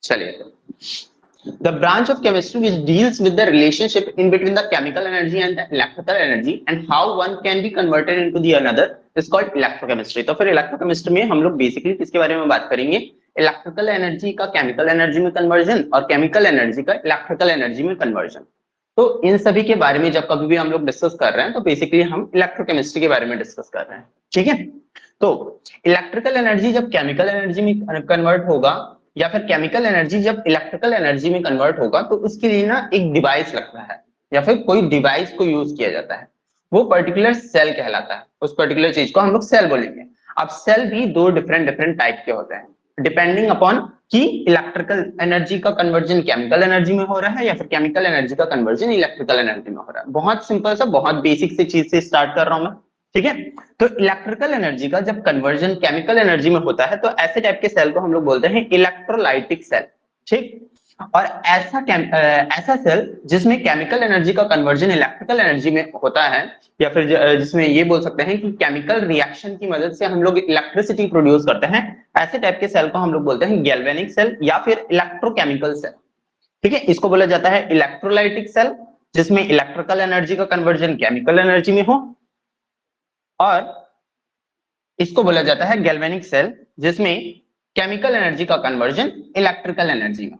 चलिए, the branch of chemistry which deals with the relationship in between the chemical energy and the electrical energy and how one can be converted into the another is called electrochemistry। तो फिर electrochemistry में हम लोग basically किसके बारे में बात करेंगे? इलेक्ट्रिकल एनर्जी का केमिकल एनर्जी में कन्वर्जन और केमिकल एनर्जी का इलेक्ट्रिकल एनर्जी में कन्वर्जन। तो इन सभी के बारे में जब कभी भी हम लोग डिस्कस कर रहे हैं तो बेसिकली हम इलेक्ट्रोकेमिस्ट्री के बारे में डिस्कस कर रहे हैं, ठीक है। तो इलेक्ट्रिकल एनर्जी जब केमिकल एनर्जी में कन्वर्ट होगा या फिर केमिकल एनर्जी जब इलेक्ट्रिकल एनर्जी में कन्वर्ट होगा तो उसके लिए ना एक डिवाइस लगता है या फिर कोई डिवाइस को यूज किया जाता है, वो पर्टिकुलर सेल कहलाता है। उस पर्टिकुलर चीज को हम लोग सेल बोलेंगे। अब सेल भी दो डिफरेंट टाइप के होते हैं डिपेंडिंग अपॉन कि इलेक्ट्रिकल एनर्जी का कन्वर्जन केमिकल एनर्जी में हो रहा है या फिर केमिकल एनर्जी का कन्वर्जन इलेक्ट्रिकल एनर्जी में हो रहा है। बहुत सिंपल सा, बहुत बेसिक सी चीज से स्टार्ट कर रहा हूं मैं, ठीक है। तो इलेक्ट्रिकल एनर्जी का जब कन्वर्जन केमिकल एनर्जी में होता है तो ऐसे टाइप के सेल को हम लोग बोलते हैं इलेक्ट्रोलाइटिक सेल, ठीक। और ऐसा सेल जिसमें केमिकल एनर्जी का कन्वर्जन इलेक्ट्रिकल एनर्जी में होता है या फिर जिसमें ये बोल सकते हैं कि केमिकल रिएक्शन की मदद से हम लोग इलेक्ट्रिसिटी प्रोड्यूस करते हैं, ऐसे टाइप के सेल को हम लोग बोलते हैं गैल्वेनिक सेल या फिर इलेक्ट्रोकेमिकल सेल, ठीक है। इसको बोला जाता है इलेक्ट्रोलाइटिक सेल जिसमें इलेक्ट्रिकल एनर्जी का कन्वर्जन केमिकल एनर्जी में हो, और इसको बोला जाता है गैल्वेनिक सेल जिसमें केमिकल एनर्जी का कन्वर्जन इलेक्ट्रिकल एनर्जी में।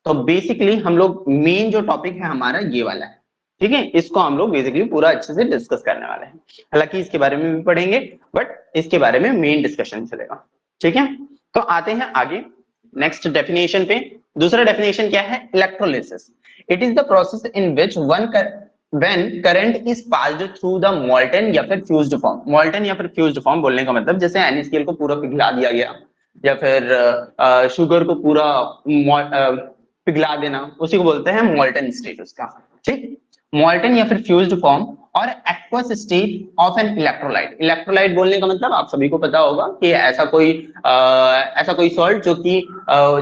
तो बेसिकली हम लोग मेन जो टॉपिक है हमारा ये वाला है, ठीक है। इसको हम लोग बेसिकली पूरा अच्छे से डिस्कस करने वाले हैं। हालांकि इसके बारे में भी पढ़ेंगे बट इसके बारे में मेन डिस्कशन चलेगा, ठीक है। तो आते हैं आगे नेक्स्ट डेफिनेशन पे। दूसरा डेफिनेशन क्या है? Electrolysis. It is the process in which when current is passed through the molten या फिर फ्यूज्ड फॉर्म। molten या फिर फ्यूज्ड फॉर्म बोलने का मतलब जैसे NaCl को पूरा पिघला दिया गया या फिर शुगर को पूरा पिघला देना, उसी को बोलते हैं molten स्टेट उसका, ठीक। molten या फिर फ्यूज्ड फॉर्म और aqueous state of an electrolyte. Electrolyte बोलने का मतलब आप सभी को पता होगा कि ऐसा कोई सॉल्ट जो कि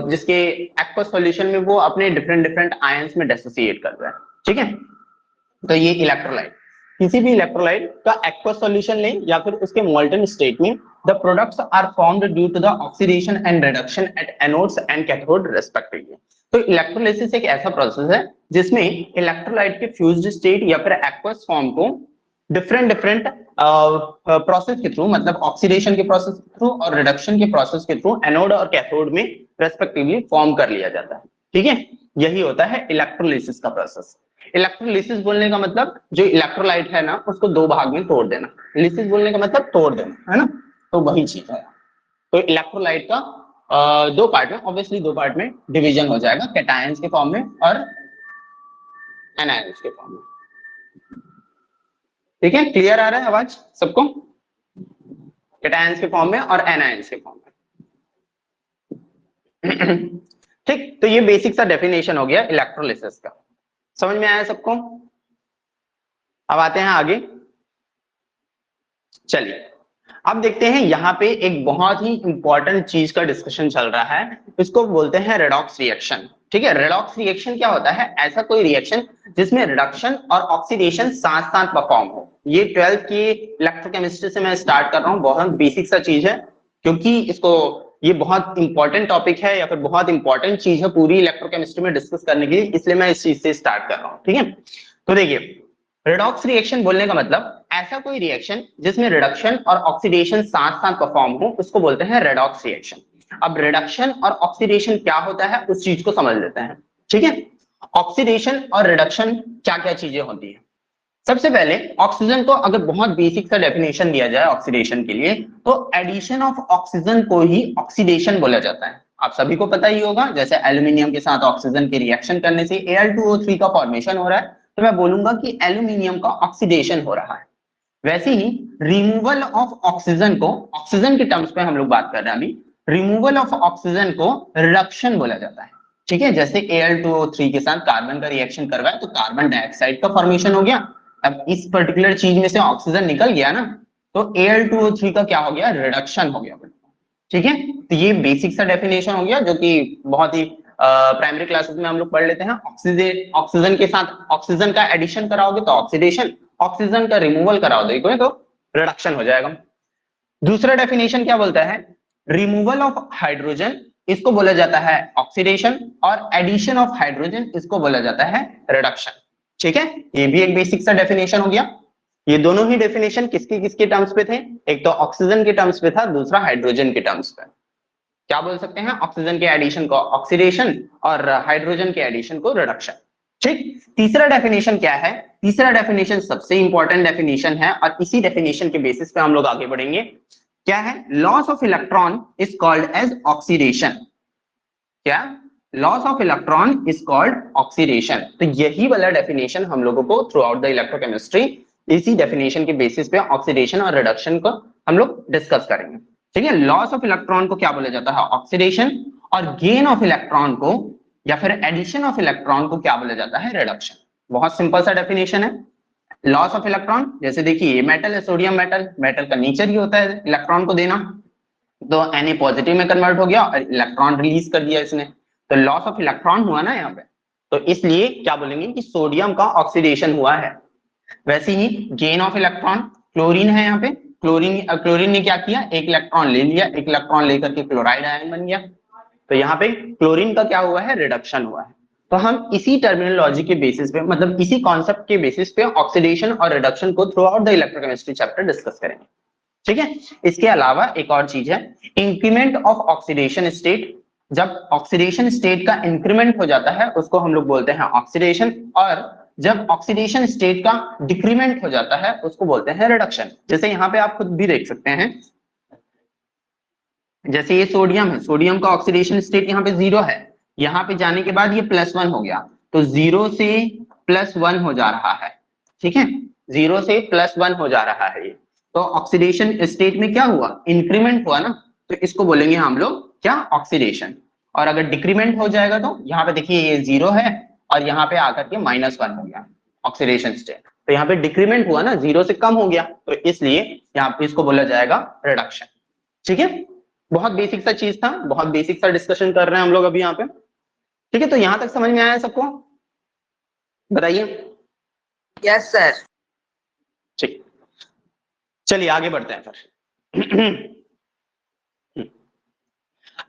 जिसके एक्वस सॉल्यूशन में वो अपने डिफरेंट आयंस में डिसोसिएट कर रहा है, ठीक है। तो ये इलेक्ट्रोलाइट, किसी भी इलेक्ट्रोलाइट का एक्वस सॉल्यूशन लें या फिर उसके मोल्टन स्टेट में, the products are formed due to the oxidation and reduction at anodes and cathode respectively. तो इलेक्ट्रोलिसिस एक ऐसा प्रोसेस है जिसमें इलेक्ट्रोलाइट के फ्यूज्ड स्टेट या फिर एक्वस फॉर्म को डिफरेंट प्रोसेस के थ्रू, मतलब ऑक्सीडेशन के प्रोसेस के थ्रू और रिडक्शन के प्रोसेस के थ्रू एनोड और कैथोड में रेस्पेक्टिवली फॉर्म कर लिया जाता है, ठीक है। यही होता है इलेक्ट्रोलिसिस का प्रोसेस। इलेक्ट्रोलिसिस बोलने का मतलब जो इलेक्ट्रोलाइट है ना उसको दो भाग में तोड़ देना। लिसिस बोलने का मतलब तोड़ देना, है ना। तो वही चीज है। तो इलेक्ट्रोलाइट का दो पार्ट में, ऑब्वियसली दो पार्ट में डिवीजन हो जाएगा, कैटायंस के फॉर्म में और एनायंस के फॉर्म में, ठीक है। क्लियर आ रहा है आवाज सबको? कैटायंस के फॉर्म में और एनायंस के फॉर्म में, ठीक। तो ये बेसिक सा डेफिनेशन हो गया इलेक्ट्रोलिसिस का। समझ में आया सबको? अब आते हैं आगे। चलिए अब देखते हैं यहाँ पे एक बहुत ही इंपॉर्टेंट चीज का डिस्कशन चल रहा है, इसको बोलते हैं रेडॉक्स रिएक्शन, ठीक है। रेडॉक्स रिएक्शन क्या होता है? ऐसा कोई रिएक्शन जिसमें रिडक्शन और ऑक्सीडेशन साथ साथ परफॉर्म हो। ये 12th की इलेक्ट्रोकेमिस्ट्री से मैं स्टार्ट कर रहा हूँ, बहुत बेसिक सा चीज है क्योंकि ये बहुत इंपॉर्टेंट टॉपिक है या फिर बहुत इंपॉर्टेंट चीज है पूरी इलेक्ट्रोकेमिस्ट्री में डिस्कस करने के लिए, इसलिए मैं इस चीज से स्टार्ट कर रहा हूँ, ठीक है। तो देखिए, रेडॉक्स रिएक्शन बोलने का मतलब ऐसा कोई रिएक्शन जिसमें रिडक्शन और ऑक्सीडेशन साथ साथ परफॉर्म हो, उसको बोलते हैं रेडॉक्स रिएक्शन। अब रिडक्शन और ऑक्सीडेशन क्या होता है उस चीज को समझ लेते हैं, ठीक है। ऑक्सीडेशन और रिडक्शन क्या क्या चीजें होती है? सबसे पहले ऑक्सीजन को अगर बहुत बेसिक सा डेफिनेशन दिया जाए ऑक्सीडेशन के लिए, तो एडिशन ऑफ ऑक्सीजन को ही ऑक्सीडेशन बोला जाता है। आप सभी को पता ही होगा, जैसे एल्यूमिनियम के साथ ऑक्सीजन के रिएक्शन करने से Al2O3 का फॉर्मेशन हो रहा है, तो मैं बोलूंगा कि एल्यूमिनियम का ऑक्सीडेशन हो रहा है। वैसे ही रिमूवल ऑफ ऑक्सीजन को, ऑक्सीजन के टर्म्स पे हम लोग बात कर रहे हैं अभी, रिमूवल ऑफ ऑक्सीजन को रिडक्शन बोला जाता है, ठीक है। जैसे Al2O3 के साथ कार्बन का रिएक्शन करवाए तो कार्बन डाइऑक्साइड का फॉर्मेशन हो गया। अब इस पर्टिकुलर चीज में से ऑक्सीजन निकल गया ना, तो Al2O3 का क्या हो गया? रिडक्शन हो गया, ठीक है। तो ये बेसिक सा डेफिनेशन हो गया जो कि बहुत ही प्राइमरी क्लासेस में हम लोग पढ़ लेते हैं। ऑक्सीजन के साथ ऑक्सीजन का एडिशन कराओगे तो ऑक्सीडेशन, ऑक्सीजन का रिमूवल कराओगे तो रिडक्शन हो जाएगा। दूसरा डेफिनेशन क्या बोलता है? रिमूवल ऑफ हाइड्रोजन इसको बोला जाता है ऑक्सीडेशन, और एडिशन ऑफ हाइड्रोजन इसको बोला जाता है रिडक्शन। ठीक है, ये भी एक बेसिक सा डेफिनेशन हो गया। ये दोनों ही डेफिनेशन किसके किसके टर्म्स पे थे? एक तो ऑक्सीजन के टर्म्स पे था, दूसरा हाइड्रोजन के टर्म्स पे। क्या बोल सकते हैं? ऑक्सीजन के एडिशन को ऑक्सीडेशन और हाइड्रोजन के एडिशन को रिडक्शन। ठीक, तीसरा डेफिनेशन क्या है? तीसरा डेफिनेशन सबसे इंपॉर्टेंट डेफिनेशन है और इसी डेफिनेशन के बेसिस पे हम लोग आगे बढ़ेंगे। क्या है? Loss of electron is called as oxidation. क्या? Loss of electron is called oxidation. तो यही वाला डेफिनेशन हम लोगों को थ्रू आउट द इलेक्ट्रोकेमिस्ट्री इसी डेफिनेशन के बेसिस पे ऑक्सीडेशन और रिडक्शन को हम लोग डिस्कस करेंगे। ठीक है, लॉस ऑफ इलेक्ट्रॉन को क्या बोला जाता है? ऑक्सीडेशन, और गेन ऑफ इलेक्ट्रॉन को या फिर एडिशन ऑफ इलेक्ट्रॉन को क्या बोला जाता है? रिडक्शन। बहुत सिंपल सा डेफिनेशन है। लॉस ऑफ इलेक्ट्रॉन, जैसे देखिए ये मेटल है, सोडियम मेटल, मेटल का नेचर ही होता है इलेक्ट्रॉन को देना, तो Na पॉजिटिव में कन्वर्ट हो गया और इलेक्ट्रॉन रिलीज कर दिया इसने, तो लॉस ऑफ इलेक्ट्रॉन हुआ ना यहाँ पे। तो इसलिए क्या बोलेंगे कि सोडियम का ऑक्सीडेशन हुआ है। वैसे ही गेन ऑफ इलेक्ट्रॉन, क्लोरीन है यहाँ पे, क्लोरीन ने क्या किया? एक इलेक्ट्रॉन ले लिया, एक इलेक्ट्रॉन लेकर के क्लोराइड आयन बन गया, तो यहाँ पे क्लोरीन का क्या हुआ है? रिडक्शन हुआ है। तो हम इसी टर्मिनोलॉजी के बेसिस पे, मतलब इसी कॉन्सेप्ट के बेसिस पे ऑक्सीडेशन और रिडक्शन को throughout the electrochemistry chapter discuss करेंगे। ठीक है, इसके अलावा एक और चीज है, इंक्रीमेंट ऑफ ऑक्सीडेशन स्टेट। जब ऑक्सीडेशन स्टेट का इंक्रीमेंट हो जाता है उसको हम लोग बोलते हैं ऑक्सीडेशन, और जब ऑक्सीडेशन स्टेट का डिक्रीमेंट हो जाता है उसको बोलते हैं रिडक्शन। जैसे यहाँ पे आप खुद भी देख सकते हैं, जैसे ये सोडियम है, सोडियम का ऑक्सीडेशन स्टेट यहाँ पे 0 है, यहाँ पे जाने के बाद ये +1 हो गया, तो 0 से +1 हो जा रहा है। ठीक है, 0 से +1 हो जा रहा है ये, तो ऑक्सीडेशन स्टेट में क्या हुआ? इंक्रीमेंट हुआ ना, तो इसको बोलेंगे हम लोग क्या? ऑक्सीडेशन। और अगर डिक्रीमेंट हो जाएगा तो यहाँ पे देखिए ये 0 है और यहाँ पे आकर के -1 हो गया ऑक्सीडेशन स्टेट, तो यहाँ पे डिक्रीमेंट हुआ ना, 0 से कम हो गया, तो इसलिए यहाँ पे इसको बोला जाएगा रिडक्शन। ठीक है, बहुत बेसिक सा चीज था, बहुत बेसिक सा डिस्कशन कर रहे हैं हम लोग अभी यहाँ पे। ठीक है, तो यहां तक समझ में आया सबको? बताइए। Yes sir. ठीक, चलिए आगे बढ़ते हैं फिर।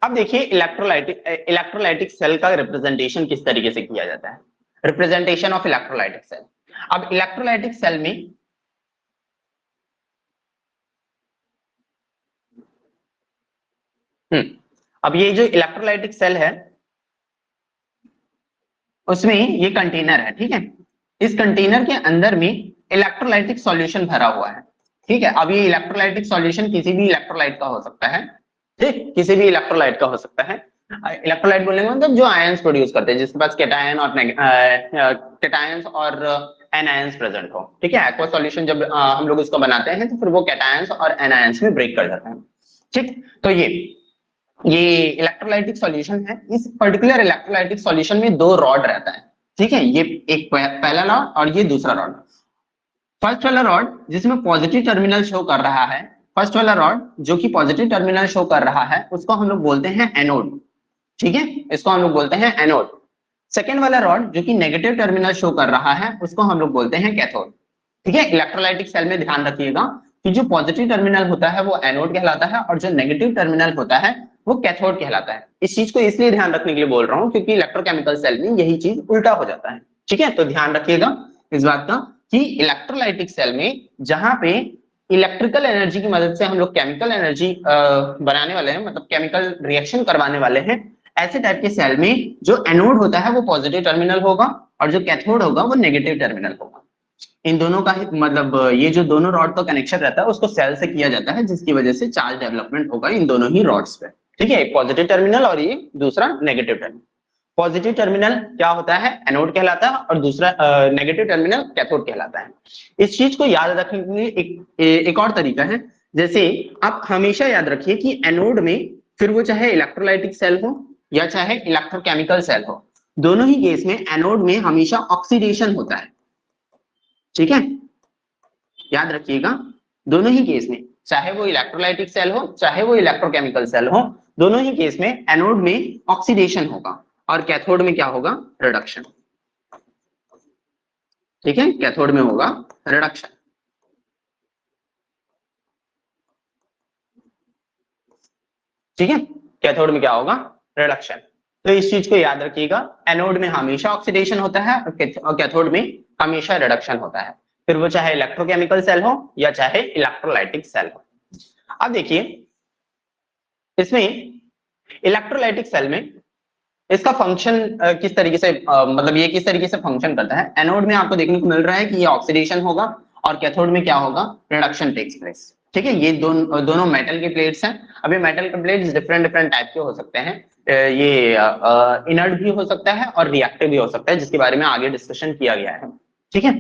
अब देखिए इलेक्ट्रोलाइटिक सेल का रिप्रेजेंटेशन किस तरीके से किया जाता है। Representation of electrolytic cell. अब इलेक्ट्रोलाइटिक सेल में अब ये जो इलेक्ट्रोलाइटिक सेल है उसमें ये कंटेनर है। ठीक है, इस कंटेनर के अंदर में इलेक्ट्रोलाइटिक सॉल्यूशन भरा हुआ है। ठीक है, अब ये इलेक्ट्रोलाइटिक सॉल्यूशन किसी भी इलेक्ट्रोलाइट का हो सकता है। ठीक, किसी भी इलेक्ट्रोलाइट का हो सकता है। इलेक्ट्रोलाइट बोलने का मतलब जो आयंस प्रोड्यूस करते हैं, जिसके पास कैटायंस और एनायंस प्रेजेंट हो। ठीक है, एक्वा सॉल्यूशन जब हम लोग इसको बनाते हैं तो फिर वो कैटायंस और एनायंस में ब्रेक कर जाते हैं। ठीक, तो ये इलेक्ट्रोलाइटिक सॉल्यूशन है। इस पर्टिकुलर इलेक्ट्रोलाइटिक सॉल्यूशन में 2 रॉड रहता है। ठीक है, ये एक पहला रॉड और ये दूसरा रॉड। फर्स्ट वाला रॉड जिसमें पॉजिटिव टर्मिनल शो कर रहा है, फर्स्ट वाला रॉड जो कि पॉजिटिव टर्मिनल शो कर रहा है उसको हम लोग बोलते हैं एनोड। ठीक है, इसको हम लोग बोलते हैं एनोड। सेकेंड वाला रॉड जो कि नेगेटिव टर्मिनल शो कर रहा है उसको हम लोग बोलते हैं कैथोड। ठीक है, इलेक्ट्रोलाइटिक सेल में ध्यान रखिएगा कि जो पॉजिटिव टर्मिनल होता है वो एनोड कहलाता है और जो नेगेटिव टर्मिनल होता है वो कैथोड कहलाता है। इस चीज को इसलिए ध्यान रखने के लिए बोल रहा हूँ क्योंकि इलेक्ट्रोकेमिकल सेल में यही चीज उल्टा हो जाता है। ठीक है, तो ध्यान रखिएगा इस बात का कि इलेक्ट्रोलाइटिक सेल में जहां पे इलेक्ट्रिकल एनर्जी की मदद से हम लोग केमिकल एनर्जी बनाने वाले हैं, मतलब केमिकल रिएक्शन करवाने वाले हैं, ऐसे टाइप के सेल में जो एनोड होता है वो पॉजिटिव टर्मिनल होगा और जो कैथोड होगा वो नेगेटिव टर्मिनल होगा। इन दोनों का मतलब ये जो दोनों रॉड का कनेक्शन रहता है उसको सेल से किया जाता है, जिसकी वजह से चार्ज डेवलपमेंट होगा इन दोनों ही रॉड्स पे। ठीक है, एक पॉजिटिव टर्मिनल और ये दूसरा नेगेटिव टर्मिनल। पॉजिटिव टर्मिनल क्या होता है? एनोड कहलाता है और दूसरा नेगेटिव टर्मिनल कैथोड कहलाता है। इस चीज को याद रखने के लिए एक और तरीका है। जैसे आप हमेशा याद रखिए कि एनोड में, फिर वो चाहे इलेक्ट्रोलाइटिक सेल हो या चाहे इलेक्ट्रोकेमिकल सेल हो, दोनों ही केस में एनोड में हमेशा ऑक्सीडेशन होता है। ठीक है, याद रखिएगा दोनों ही केस में, चाहे वो इलेक्ट्रोलाइटिक सेल हो चाहे वो इलेक्ट्रोकेमिकल सेल हो, दोनों ही केस में एनोड में ऑक्सीडेशन होगा और कैथोड में क्या होगा? रिडक्शन। ठीक है, कैथोड में होगा रिडक्शन। ठीक है, कैथोड में क्या होगा? रिडक्शन। तो इस चीज को याद रखिएगा, एनोड में हमेशा ऑक्सीडेशन होता है और कैथोड में हमेशा रिडक्शन होता है, फिर वो चाहे इलेक्ट्रोकेमिकल सेल हो या चाहे इलेक्ट्रोलाइटिक सेल हो। अब देखिए इसमें इलेक्ट्रोलाइटिक सेल में इसका फंक्शन किस तरीके से मतलब ये किस तरीके से फंक्शन करता है। एनोड में आपको देखने को मिल रहा है कि ये ऑक्सीडेशन होगा और कैथोड में क्या होगा, रिडक्शन टेक्स प्लेस। ठीक है, ये दोनों मेटल के प्लेट्स हैं। अभी मेटल के प्लेट्स डिफरेंट डिफरेंट टाइप के हो सकते हैं, ये इनर्ट भी हो सकता है और रिएक्टिव भी हो सकता है, जिसके बारे में आगे डिस्कशन किया गया है। ठीक है,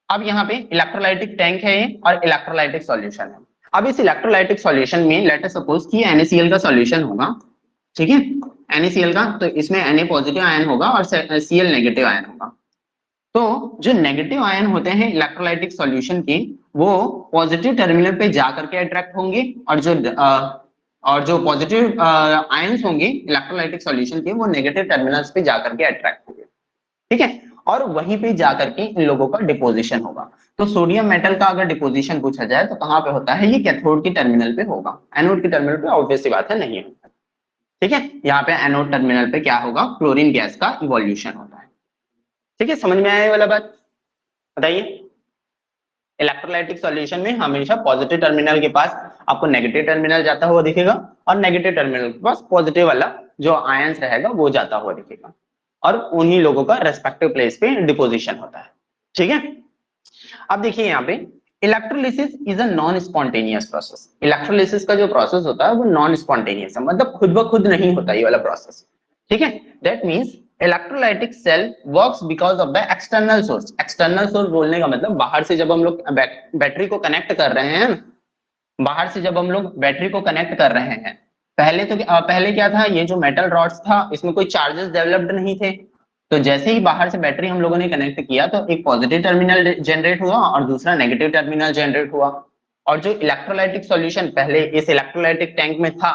अब यहाँ पे इलेक्ट्रोलाइटिक टैंक है ये और इलेक्ट्रोलाइटिक सॉल्यूशन है। अब इस इलेक्ट्रोलाइटिक सॉल्यूशन में लेट अस सपोज कि NaCl का सॉल्यूशन होगा। ठीक है, NaCl का, तो इसमें Na पॉजिटिव आयन होगा और Cl नेगेटिव आयन होगा। तो जो नेगेटिव आयन होते हैं इलेक्ट्रोलाइटिक सॉल्यूशन के, वो पॉजिटिव टर्मिनल पे जाकर के अट्रैक्ट होंगे और जो पॉजिटिव आयंस होंगे इलेक्ट्रोलाइटिक सॉल्यूशन के, वो नेगेटिव टर्मिनल्स पे जाकर के अट्रैक्ट होंगे। ठीक है, और वहीं पे जाकर के इन लोगों का डिपोजिशन होगा। तो सोडियम मेटल का अगर डिपोजिशन पूछा जाए तो कहाँ पे होता है, ये कैथोड की टर्मिनल पे होगा। एनोड की टर्मिनल पे ऑब्वियस सी बात है नहीं होता। ठीक है, यहाँ पे एनोड टर्मिनल पे क्या होगा, क्लोरीन गैस का इवोल्यूशन होता है। ठीक है, समझ में आया ये वाला बात, बताइए। इलेक्ट्रोलाइटिक सॉल्यूशन में हमेशा पॉजिटिव टर्मिनल के पास आपको नेगेटिव टर्मिनल जाता हुआ दिखेगा और नेगेटिव टर्मिनल के पास पॉजिटिव वाला जो आयंस रहेगा वो जाता हुआ दिखेगा, और उन्हीं लोगों का रेस्पेक्टिव प्लेस पे डिपोजिशन होता है। ठीक है, अब देखिए यहाँ पे electrolysis is a non spontaneous process. Electrolysis का जो प्रोसेस होता है वो नॉन स्पॉन्टेनियस है, मतलब खुद ब खुद नहीं होता ये वाला प्रोसेस। ठीक है, that means electrolytic cell works because of the external source. External source बोलने का मतलब बाहर से जब हम लोग बैटरी को कनेक्ट कर रहे हैं, बाहर से जब हम लोग बैटरी को कनेक्ट कर रहे हैं, पहले क्या था, ये जो मेटल रॉड्स था इसमें कोई चार्जेस डेवलप्ड नहीं थे। तो जैसे ही बाहर से बैटरी हम लोगों ने कनेक्ट किया तो एक पॉजिटिव टर्मिनल जनरेट हुआ और दूसरा नेगेटिव टर्मिनल जनरेट हुआ। और जो इलेक्ट्रोलाइटिक सॉल्यूशन पहले इस इलेक्ट्रोलाइटिक टैंक में था,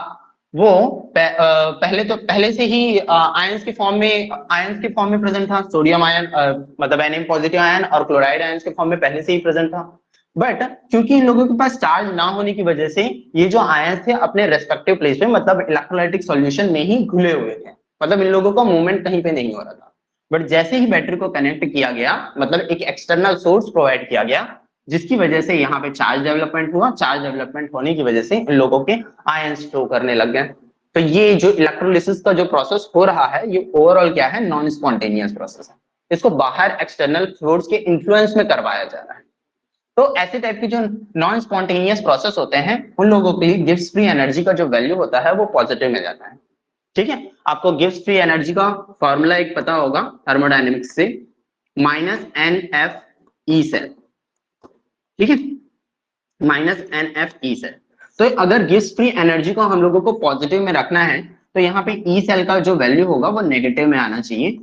वो पहले से ही आयंस के फॉर्म में प्रेजेंट था। सोडियम आयन मतलब Na पॉजिटिव आयन और क्लोराइड आयंस के फॉर्म में पहले से ही प्रेजेंट था। बट क्योंकि इन लोगों के पास चार्ज ना होने की वजह से ये जो आयंस थे अपने रेस्पेक्टिव प्लेस पे, मतलब इलेक्ट्रोलाइटिक सॉल्यूशन में ही घुले हुए थे, मतलब इन लोगों का मूवमेंट कहीं पे नहीं हो रहा था। बट जैसे ही बैटरी को कनेक्ट किया गया, मतलब एक एक्सटर्नल सोर्स प्रोवाइड किया गया, जिसकी वजह से यहाँ पे चार्ज डेवलपमेंट हुआ। चार्ज डेवलपमेंट होने की वजह से इन लोगों के आयंस फ्लो करने लग गए। तो ये जो इलेक्ट्रोलिसिस का जो प्रोसेस हो रहा है, ये ओवरऑल क्या है, नॉन स्पॉन्टेनियस प्रोसेस है। इसको बाहर एक्सटर्नल सोर्स के इन्फ्लुएंस में करवाया जा रहा है। तो ऐसे टाइप के जो नॉन स्पॉन्टेनियस प्रोसेस होते हैं, उन लोगों के लिए गिब्स फ्री एनर्जी का जो वैल्यू होता है वो पॉजिटिव में जाता है। ठीक है, आपको गिब्स फ्री एनर्जी का फॉर्मूला एक पता होगा थर्मोडायनेमिक्स से, -NFE सेल। ठीक है, -NFE सेल। तो अगर गिब्स फ्री एनर्जी को हम लोगों को पॉजिटिव में रखना है तो यहाँ पे ई सेल का जो वैल्यू होगा वो नेगेटिव में आना चाहिए।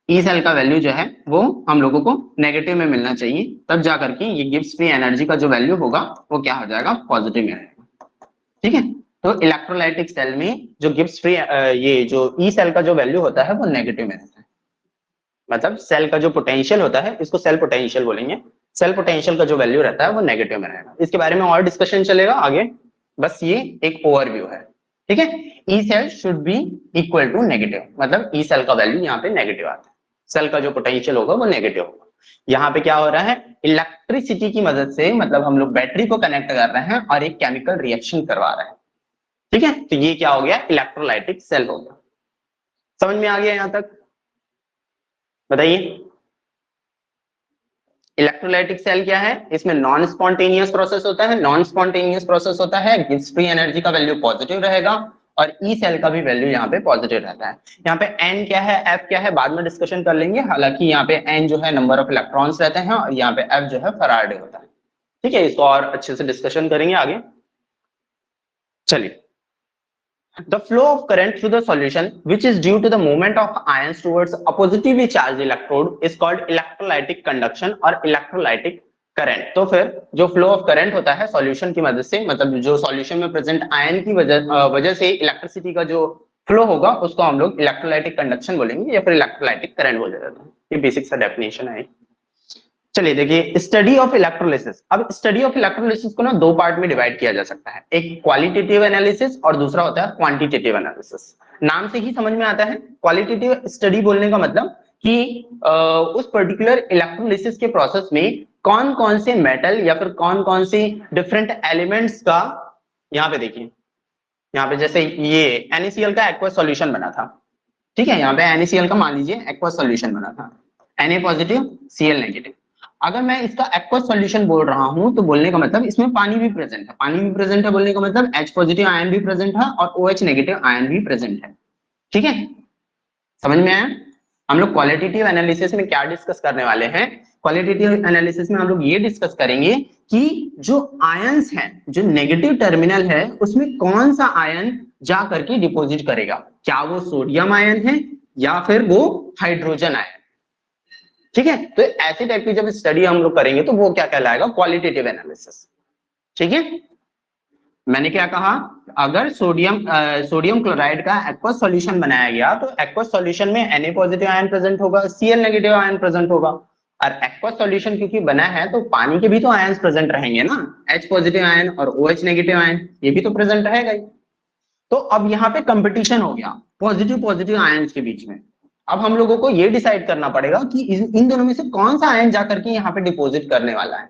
ई सेल का वैल्यू जो है वो हम लोगों को नेगेटिव में मिलना चाहिए, तब जाकर के ये गिब्स फ्री एनर्जी का जो वैल्यू होगा वो क्या हो जाएगा, पॉजिटिव में आएगा। ठीक है, तो इलेक्ट्रोलाइटिक सेल में जो गिब्स फ्री ये जो ई सेल का जो वैल्यू होता है वो नेगेटिव में रहता है। मतलब सेल का जो पोटेंशियल होता है, इसको सेल पोटेंशियल बोलेंगे, सेल पोटेंशियल का जो वैल्यू रहता है वो नेगेटिव में रहेगा। इसके बारे में और डिस्कशन चलेगा आगे, बस ये एक ओवरव्यू है। ठीक है, E cell should be equal to negative, मतलब ई सेल का वैल्यू यहाँ पे नेगेटिव आता है, सेल का जो पोटेंशियल होगा वो नेगेटिव होगा। यहाँ पे क्या हो रहा है, इलेक्ट्रिसिटी की मदद से, मतलब हम लोग बैटरी को कनेक्ट कर रहे हैं और एक केमिकल रिएक्शन करवा रहे हैं। ठीक है, तो ये क्या हो गया, इलेक्ट्रोलाइटिक सेल हो गया। समझ में आ गया यहां तक, बताइए। इलेक्ट्रोलाइटिक सेल क्या है, इसमें नॉन स्पॉन्टेनियस प्रोसेस होता है। नॉन स्पॉन्टेनियस प्रोसेस होता है, गिब्स फ्री एनर्जी का वैल्यू पॉजिटिव रहेगा और ई सेल का भी वैल्यू यहाँ पे पॉजिटिव रहता है। यहाँ पे एन क्या है, एफ क्या है, बाद में डिस्कशन कर लेंगे। हालांकि यहाँ पे एन जो है नंबर ऑफ इलेक्ट्रॉन्स रहते हैं और यहाँ पे एफ जो है फैराडे होता है। ठीक है, इसको और अच्छे से डिस्कशन करेंगे आगे। चलिए, the flow of current through the solution which is due to the movement of ions towards a positively charged electrode is called electrolytic conduction और electrolytic current। तो फिर जो फ्लो ऑफ करंट होता है सॉल्यूशन की मदद से, मतलब जो सॉल्यूशन में प्रेजेंट आयन की वजह से इलेक्ट्रिसिटी का जो फ्लो होगा उसको हम लोग इलेक्ट्रोलाइटिक कंडक्शन बोलेंगे या फिर इलेक्ट्रोलाइटिक करंट बोल देते हैं। ये बेसिक सा डेफिनेशन है। चलिए देखिए, स्टडी ऑफ इलेक्ट्रोलिसिस। अब स्टडी ऑफ इलेक्ट्रोलिसिस को ना दो पार्ट में डिवाइड किया जा सकता है, एक क्वालिटेटिव एनालिसिस और दूसरा होता है क्वांटिटेटिव एनालिसिस। नाम से ही समझ में आता है, क्वालिटेटिव स्टडी बोलने का मतलब कि उस पर्टिकुलर इलेक्ट्रोलिसिस के प्रोसेस में कौन कौन से मेटल या फिर कौन कौन से डिफरेंट एलिमेंट्स का, यहाँ पे देखिए, यहाँ पे जैसे ये NaCl का एक्वस सॉल्यूशन बना था, ठीक है, यहाँ पे NaCl का मान लीजिए एक्वस सॉल्यूशन बना था, Na पॉजिटिव Cl नेगेटिव। अगर मैं इसका एक्वस सॉल्यूशन बोल रहा हूं तो बोलने का मतलब इसमें पानी भी प्रेजेंट है, पानी भी प्रेजेंट है बोलने का मतलब H पॉजिटिव आयन भी प्रेजेंट है और OH नेगेटिव आयन भी प्रेजेंट है, ठीक है, समझ में आया। हम लोग क्वालिटेटिव एनालिसिस में क्या डिस्कस करने वाले हैं, क्वालिटेटिव एनालिसिस में हम लोग ये डिस्कस करेंगे कि जो आयंस हैं, जो नेगेटिव टर्मिनल है उसमें कौन सा आयन जा करके डिपॉजिट करेगा, क्या वो सोडियम आयन है या फिर वो हाइड्रोजन आयन, ठीक है। तो ऐसे टाइप की जब स्टडी हम लोग करेंगे तो वो क्या कहलाएगा, क्वालिटेटिव एनालिसिस, ठीक है। मैंने क्या कहा, अगर सोडियम क्लोराइड का एक्वस सॉल्यूशन बनाया गया तो एक्वस सॉल्यूशन में Na पॉजिटिव आयन प्रेजेंट होगा, Cl नेगेटिव आयन प्रेजेंट होगा, और एक्वस सॉल्यूशन क्योंकि बना है तो पानी के भी तो आयंस प्रेजेंट रहेंगे ना, H पॉजिटिव आयन और OH नेगेटिव आयन, ये भी तो प्रेजेंट रहेगा ही। तो अब यहाँ पे कंपटीशन हो गया पॉजिटिव आयंस के बीच में। अब हम लोगों को ये डिसाइड करना पड़ेगा कि इन दोनों में से कौन सा आयन जाकर के यहाँ पे डिपॉजिट करने वाला है।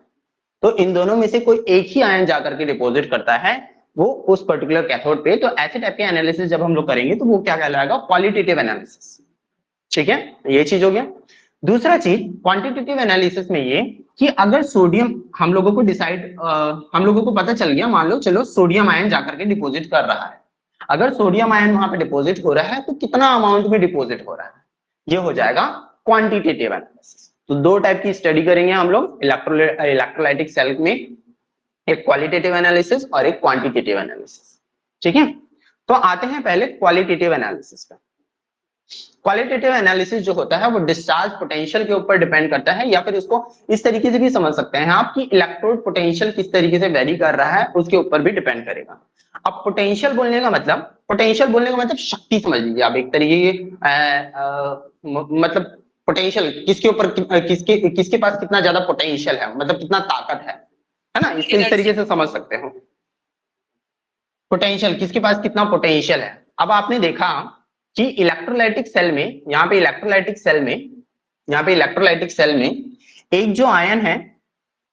तो इन दोनों में से कोई एक ही आयन जाकर के डिपॉजिट करता है वो उस पर्टिकुलर कैथोड पे। तो ऐसे टाइप के एनालिसिस जब हम लोग करेंगे तो वो क्या कहलाएगा, क्वालिटेटिव एनालिसिस, ठीक है, ये चीज हो गया। दूसरा चीज क्वांटिटेटिव एनालिसिस में ये कि अगर सोडियम हम लोगों को पता चल गया, मान लो चलो सोडियम आयन जाकर के डिपॉजिट कर रहा है, अगर सोडियम आयन वहां पे डिपॉजिट हो रहा है तो कितना अमाउंट में डिपॉजिट हो रहा है, ये हो जाएगा क्वांटिटेटिव एनालिसिस। तो दो टाइप की स्टडी करेंगे हम लोग इलेक्ट्रोलाइटिक सेल में, एक क्वालिटेटिव एनालिसिस और एक क्वांटिटेटिव एनालिसिस, ठीक है। तो आते हैं पहले क्वालिटेटिव एनालिसिस पे। क्वालिटेटिव एनालिसिस जो होता है वो डिस्चार्ज पोटेंशियल के ऊपर डिपेंड करता है, या फिर इसको इस तरीके से भी समझ सकते हैं आप कि इलेक्ट्रोड पोटेंशियल किस तरीके से वेरी कर रहा है उसके ऊपर भी डिपेंड करेगा। अब पोटेंशियल बोलने का मतलब शक्ति समझ लीजिए आप, एक तरीके की मतलब पोटेंशियल किसके ऊपर किसके पास कितना ज्यादा पोटेंशियल है, मतलब कितना ताकत है ना, इसके इस तरीके से समझ सकते हो। पोटेंशियल, किसके पास कितना पोटेंशियल है। अब आपने देखा कि इलेक्ट्रोलाइटिक सेल में, यहाँ पे इलेक्ट्रोलाइटिक सेल में एक जो आयन है,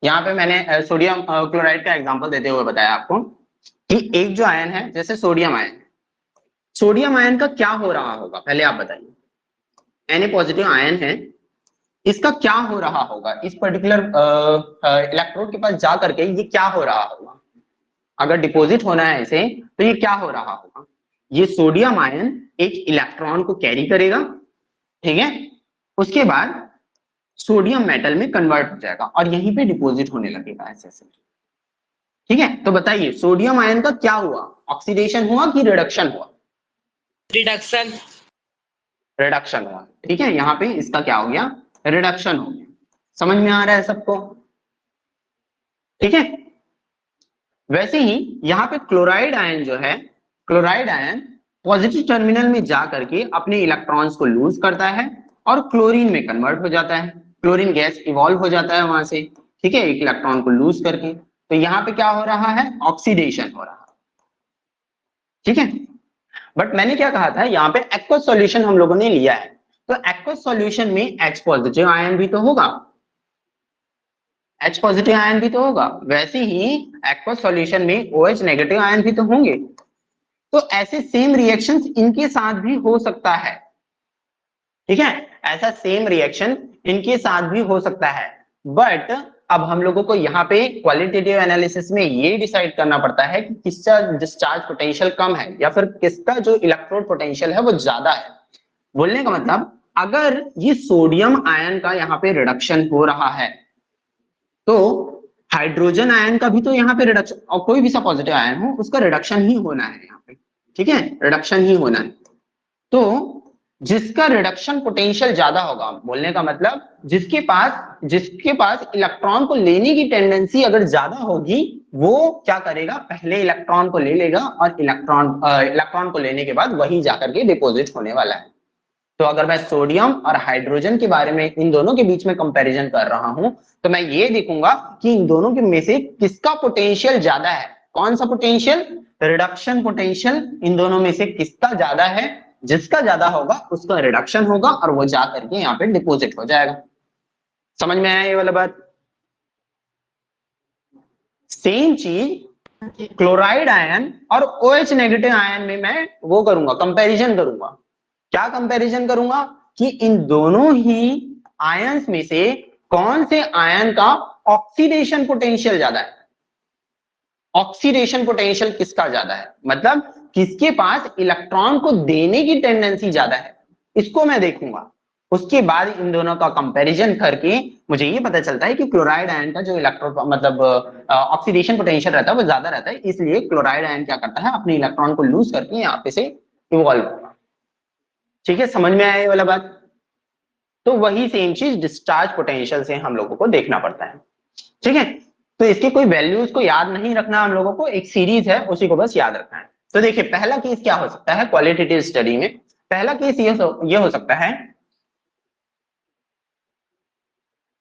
यहाँ पे मैंने सोडियम क्लोराइड का एग्जांपल देते हुए बताया आपको कि एक जो आयन है जैसे सोडियम आयन का क्या हो रहा होगा, पहले आप बताइए। Na पॉजिटिव आयन है, इसका क्या हो रहा होगा इस पर्टिकुलर इलेक्ट्रोड के पास जा करके, ये क्या हो रहा होगा, अगर डिपॉजिट होना है इसे तो ये क्या हो रहा होगा, ये सोडियम आयन एक इलेक्ट्रॉन को कैरी करेगा, ठीक है, उसके बाद सोडियम मेटल में कन्वर्ट हो जाएगा और यहीं पे डिपॉजिट होने लगेगा ऐसे ऐसे, ठीक है। तो बताइए सोडियम आयन का क्या हुआ, ऑक्सीडेशन हुआ कि रिडक्शन हुआ? रिडक्शन हुआ, ठीक है, यहाँ पे इसका क्या हो गया, रिडक्शन हो गया। समझ में आ रहा है सबको, ठीक है। वैसे ही यहाँ पे क्लोराइड आयन जो है, क्लोराइड आयन पॉजिटिव टर्मिनल में जा करके अपने इलेक्ट्रॉन्स को लूज करता है और क्लोरीन में कन्वर्ट हो जाता है, क्लोरीन गैस इवॉल्व हो जाता है वहां से, ठीक है, एक इलेक्ट्रॉन को लूज करके। तो यहाँ पे क्या हो रहा है, ऑक्सीडेशन हो रहा है, ठीक है। बट मैंने क्या कहा था, यहाँ पे एक्वस सॉल्यूशन हम लोगों ने लिया है, तो एक्वस सॉल्यूशन में H पॉजिटिव आयन भी तो होगा, H पॉजिटिव आयन भी तो होगा, वैसे ही एक्वस सॉल्यूशन में OH नेगेटिव आयन भी तो होंगे। तो ऐसे सेम रिएक्शंस इनके साथ भी हो सकता है, ठीक है, ऐसा सेम रिएक्शन इनके साथ भी हो सकता है। बट अब हम लोगों को यहाँ पे क्वालिटेटिव एनालिसिस में ये डिसाइड करना पड़ता है कि किसका डिस्चार्ज पोटेंशियल कम है या फिर किसका जो इलेक्ट्रोड पोटेंशियल है वो ज्यादा है। बोलने का मतलब अगर ये सोडियम आयन का यहाँ पे रिडक्शन हो रहा है तो हाइड्रोजन आयन का भी तो यहाँ पे रिडक्शन, और कोई भी सा पॉजिटिव आयन हो उसका रिडक्शन ही होना है यहाँ पे, ठीक है, रिडक्शन ही होना है। तो जिसका रिडक्शन पोटेंशियल ज्यादा होगा, बोलने का मतलब जिसके पास इलेक्ट्रॉन को लेने की टेंडेंसी अगर ज्यादा होगी, वो क्या करेगा, पहले इलेक्ट्रॉन को ले लेगा और इलेक्ट्रॉन को लेने के बाद वही जाकर के डिपॉजिट होने वाला है। तो अगर मैं सोडियम और हाइड्रोजन के बारे में इन दोनों के बीच में कंपैरिजन कर रहा हूं तो मैं ये देखूंगा कि इन दोनों के में से किसका पोटेंशियल ज्यादा है। कौन सा पोटेंशियल? रिडक्शन पोटेंशियल इन दोनों में से किसका ज्यादा है। जिसका ज्यादा होगा उसका रिडक्शन होगा और वो जा करके यहाँ पे डिपोजिट हो जाएगा। समझ में आया ये वाला बात? सेम चीज क्लोराइड आयन और OH नेगेटिव आयन में मैं वो करूंगा, कंपैरिजन करूंगा। क्या कंपैरिजन करूंगा कि इन दोनों ही आयंस में से कौन से आयन का ऑक्सीडेशन पोटेंशियल ज्यादा है। ऑक्सीडेशन पोटेंशियल किसका ज्यादा है, मतलब किसके पास इलेक्ट्रॉन को देने की टेंडेंसी ज्यादा है, इसको मैं देखूंगा। उसके बाद इन दोनों का कंपैरिजन करके मुझे ये पता चलता है कि क्लोराइड आयन का जो इलेक्ट्रॉन मतलब ऑक्सीडेशन पोटेंशियल रहता है वो ज्यादा रहता है, इसलिए क्लोराइड आयन क्या करता है, अपने इलेक्ट्रॉन को लूज करके यहाँ पे से इवॉल्व होगा। ठीक है, समझ में आया ये वाला बात? तो वही सेम चीज डिस्चार्ज पोटेंशियल से हम लोगों को देखना पड़ता है। ठीक है, तो इसके कोई वैल्यूज को याद नहीं रखना हम लोगों को, एक सीरीज है उसी को बस याद रखना है। तो देखिए पहला केस क्या हो सकता है क्वालिटेटिव स्टडी में। पहला केस ये हो सकता है,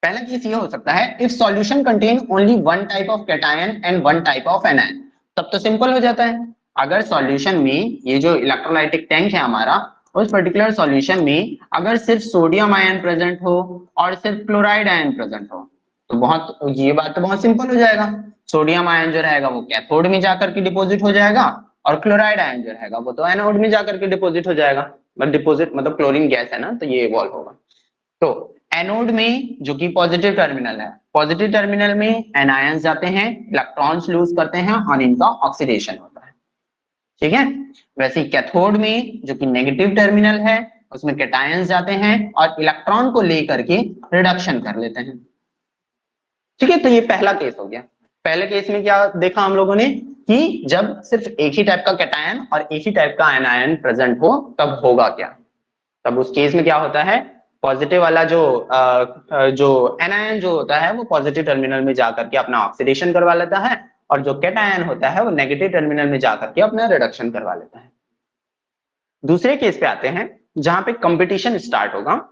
पहला केस ये हो सकता है if solution contain only one type of cation and one type of anion. तब तो सिंपल हो जाता है, अगर सॉल्यूशन में ये जो इलेक्ट्रोलाइटिक टैंक है हमारा, उस पर्टिकुलर सॉल्यूशन में अगर सिर्फ सोडियम आयन प्रेजेंट हो और सिर्फ क्लोराइड आयन प्रेजेंट हो तो बहुत ये बात तो बहुत सिंपल हो जाएगा। सोडियम आयन जो रहेगा वो कैथोड में जाकर के डिपोजिट हो जाएगा और क्लोराइड आयन जो रहेगा वो तो एनोड में जाकर के डिपोजिट हो जाएगा। मतलब डिपोजिट मतलब क्लोरीन गैस है ना, तो ये इवॉल्व होगा। तो एनोड में जो कि पॉजिटिव टर्मिनल है, पॉजिटिव टर्मिनल में एनायंस जाते हैं, इलेक्ट्रॉन्स लूज करते हैं और इनका ऑक्सीडेशन होता है। ठीक है, वैसे ही कैथोड में जो कि नेगेटिव टर्मिनल है उसमें कैटायंस जाते हैं और इलेक्ट्रॉन को लेकर के रिडक्शन कर लेते हैं। ठीक है, तो ये पहला केस हो गया। पहले केस में क्या देखा हम लोगों ने कि जब सिर्फ एक ही टाइप का कैटायन और एक ही टाइप का एनायन प्रेजेंट हो तब होगा क्या। तब उस केस में क्या होता है, पॉजिटिव वाला जो एनायन जो होता है वो पॉजिटिव टर्मिनल में जाकर के अपना ऑक्सीडेशन करवा लेता है और जो कैटायन होता है वो नेगेटिव टर्मिनल में जाकर के अपना रिडक्शन करवा लेता है। दूसरे केस पे आते हैं जहां पे कंपटीशन स्टार्ट होगा।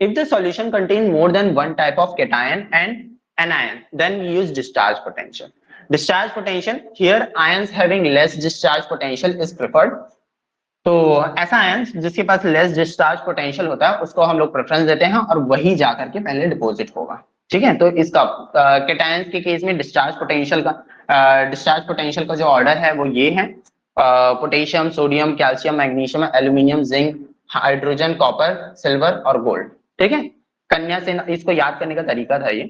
If the solution contain more than one type of cation and anion, then we use discharge potential. Discharge potential here ions having less discharge potential is preferred. तो ऐसा आयन जिसके पास less discharge potential होता है उसको हम लोग preference देते हैं और वही जाकर के पहले डिपॉजिट होगा। ठीक है, तो इसका कैटायंस के केस में डिस्चार्ज पोटेंशियल का जो ऑर्डर है वो ये है, potassium, sodium, calcium, magnesium, aluminium, zinc, hydrogen, copper, silver और गोल्ड। ठीक है, कन्या सेना, इसको याद करने का तरीका था ये,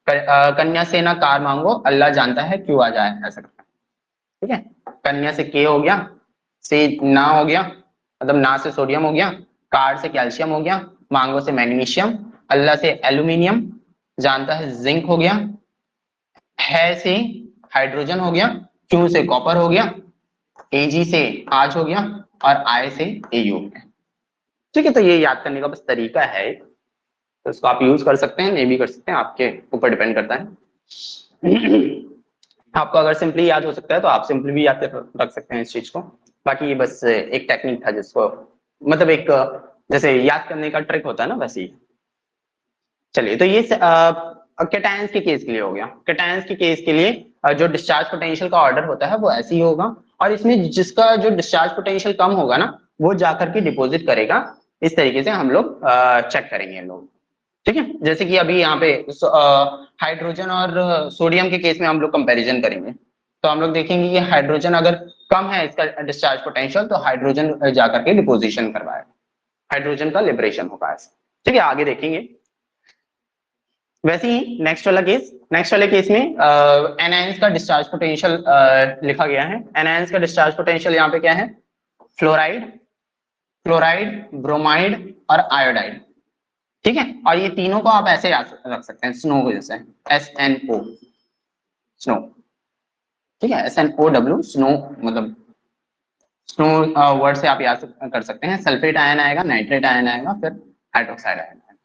कन्या सेना कार मांगो अल्लाह जानता है क्यों आ जाए ऐसा। ठीक है, कन्या से के हो गया, से ना हो गया मतलब ना से सोडियम हो गया, कार से कैल्शियम हो गया, मांगो से मैग्नीशियम, अल्लाह से एल्यूमिनियम, जानता है जिंक हो गया, है से हाइड्रोजन हो गया, क्यू से कॉपर हो गया, एजी से आज हो गया और आई से एयू हो गया। ठीक है, तो ये याद करने का बस तरीका है, तो इसको आप यूज कर सकते हैं, नहीं भी कर सकते हैं, आपके ऊपर डिपेंड करता है। आपको अगर सिंपली याद हो सकता है तो आप सिंपली भी याद रख सकते हैं इस चीज को। बाकी ये बस एक टेक्निक था जिसको मतलब एक जैसे याद करने का ट्रिक होता है ना वैसे ही। चलिए, तो ये कैटायंस के केस के लिए हो गया। कैटायंस के केस के लिए जो डिस्चार्ज पोटेंशियल का ऑर्डर होता है वो ऐसे ही होगा और इसमें जिसका जो डिस्चार्ज पोटेंशियल कम होगा ना वो जाकर के डिपॉजिट करेगा। इस तरीके से हम लोग चेक करेंगे हम लोग। ठीक है, जैसे कि अभी यहाँ पे हाइड्रोजन और सोडियम के केस में हम लोग कंपैरिजन करेंगे तो हम लोग देखेंगे कि हाइड्रोजन अगर कम है इसका डिस्चार्ज पोटेंशियल तो हाइड्रोजन जाकर के डिपोजिशन करवाएगा, हाइड्रोजन का लिबरेशन होगा ऐसा। ठीक है, आगे देखेंगे। वैसे ही नेक्स्ट वाले केस में एनायंस का डिस्चार्ज पोटेंशियल लिखा गया है। एनायंस का डिस्चार्ज पोटेंशियल यहाँ पे क्या है, फ्लोराइड, क्लोराइड, ब्रोमाइड और आयोडाइड। ठीक है, और ये तीनों को आप ऐसे रख सकते हैं स्नो को, जैसे SNO स्नो। ठीक है, SNOW स्नो, मतलब स्नो वर्ड से आप याद कर सकते हैं। सल्फेट आयन आएगा, नाइट्रेट आयन आएगा, फिर हाइड्रोक्साइड आयन आएगा।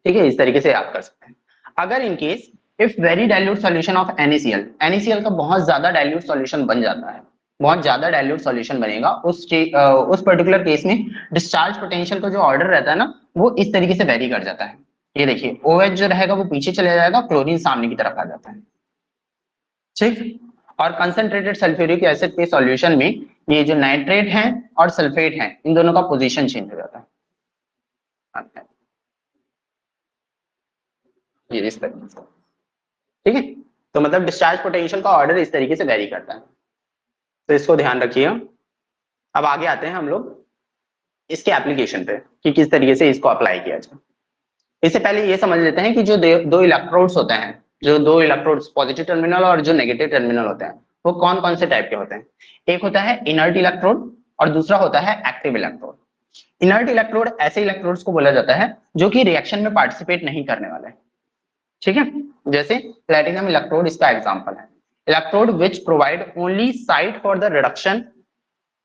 ठीक है, इस तरीके से याद कर सकते हैं। अगर in case if very dilute solution of NaCl, NaCl का बहुत ज्यादा डाइल्यूट सॉल्यूशन बन जाता है बहुत ज्यादा डाइल्यूट सॉल्यूशन बनेगा, उस पर्टिकुलर केस में डिस्चार्ज पोटेंशियल का जो ऑर्डर रहता है ना, वो इस तरीके से वेरी कर जाता है। ये देखिए OH जो रहेगा वो पीछे चले जाएगा, क्लोरीन सामने की तरफ आ जाता है। ठीक। और कंसंट्रेटेड सल्फ्यूरिक एसिड के सॉल्यूशन में ये जो नाइट्रेट है और सल्फेट है, इन दोनों का पोजीशन चेंज हो जाता है। ये इस तरीके से, ठीक है। तो मतलब डिस्चार्ज पोटेंशियल का ऑर्डर इस तरीके से वेरी करता है, तो इसको ध्यान रखिए। अब आगे आते हैं हम लोग इसके एप्लीकेशन पे कि किस तरीके से इसको अप्लाई किया जाए। इससे पहले ये समझ लेते हैं कि जो दो इलेक्ट्रोड्स होते हैं, जो दो इलेक्ट्रोड्स पॉजिटिव टर्मिनल और जो नेगेटिव टर्मिनल होते हैं, वो कौन कौन से टाइप के होते हैं। एक होता है इनर्ट इलेक्ट्रोड और दूसरा होता है एक्टिव इलेक्ट्रोड। इनर्ट इलेक्ट्रोड ऐसे इलेक्ट्रोड्स को बोला जाता है जो कि रिएक्शन में पार्टिसिपेट नहीं करने वाले, ठीक है। जैसे प्लेटिनम इलेक्ट्रोड इसका एग्जांपल है। Electrode which provide only site for the reduction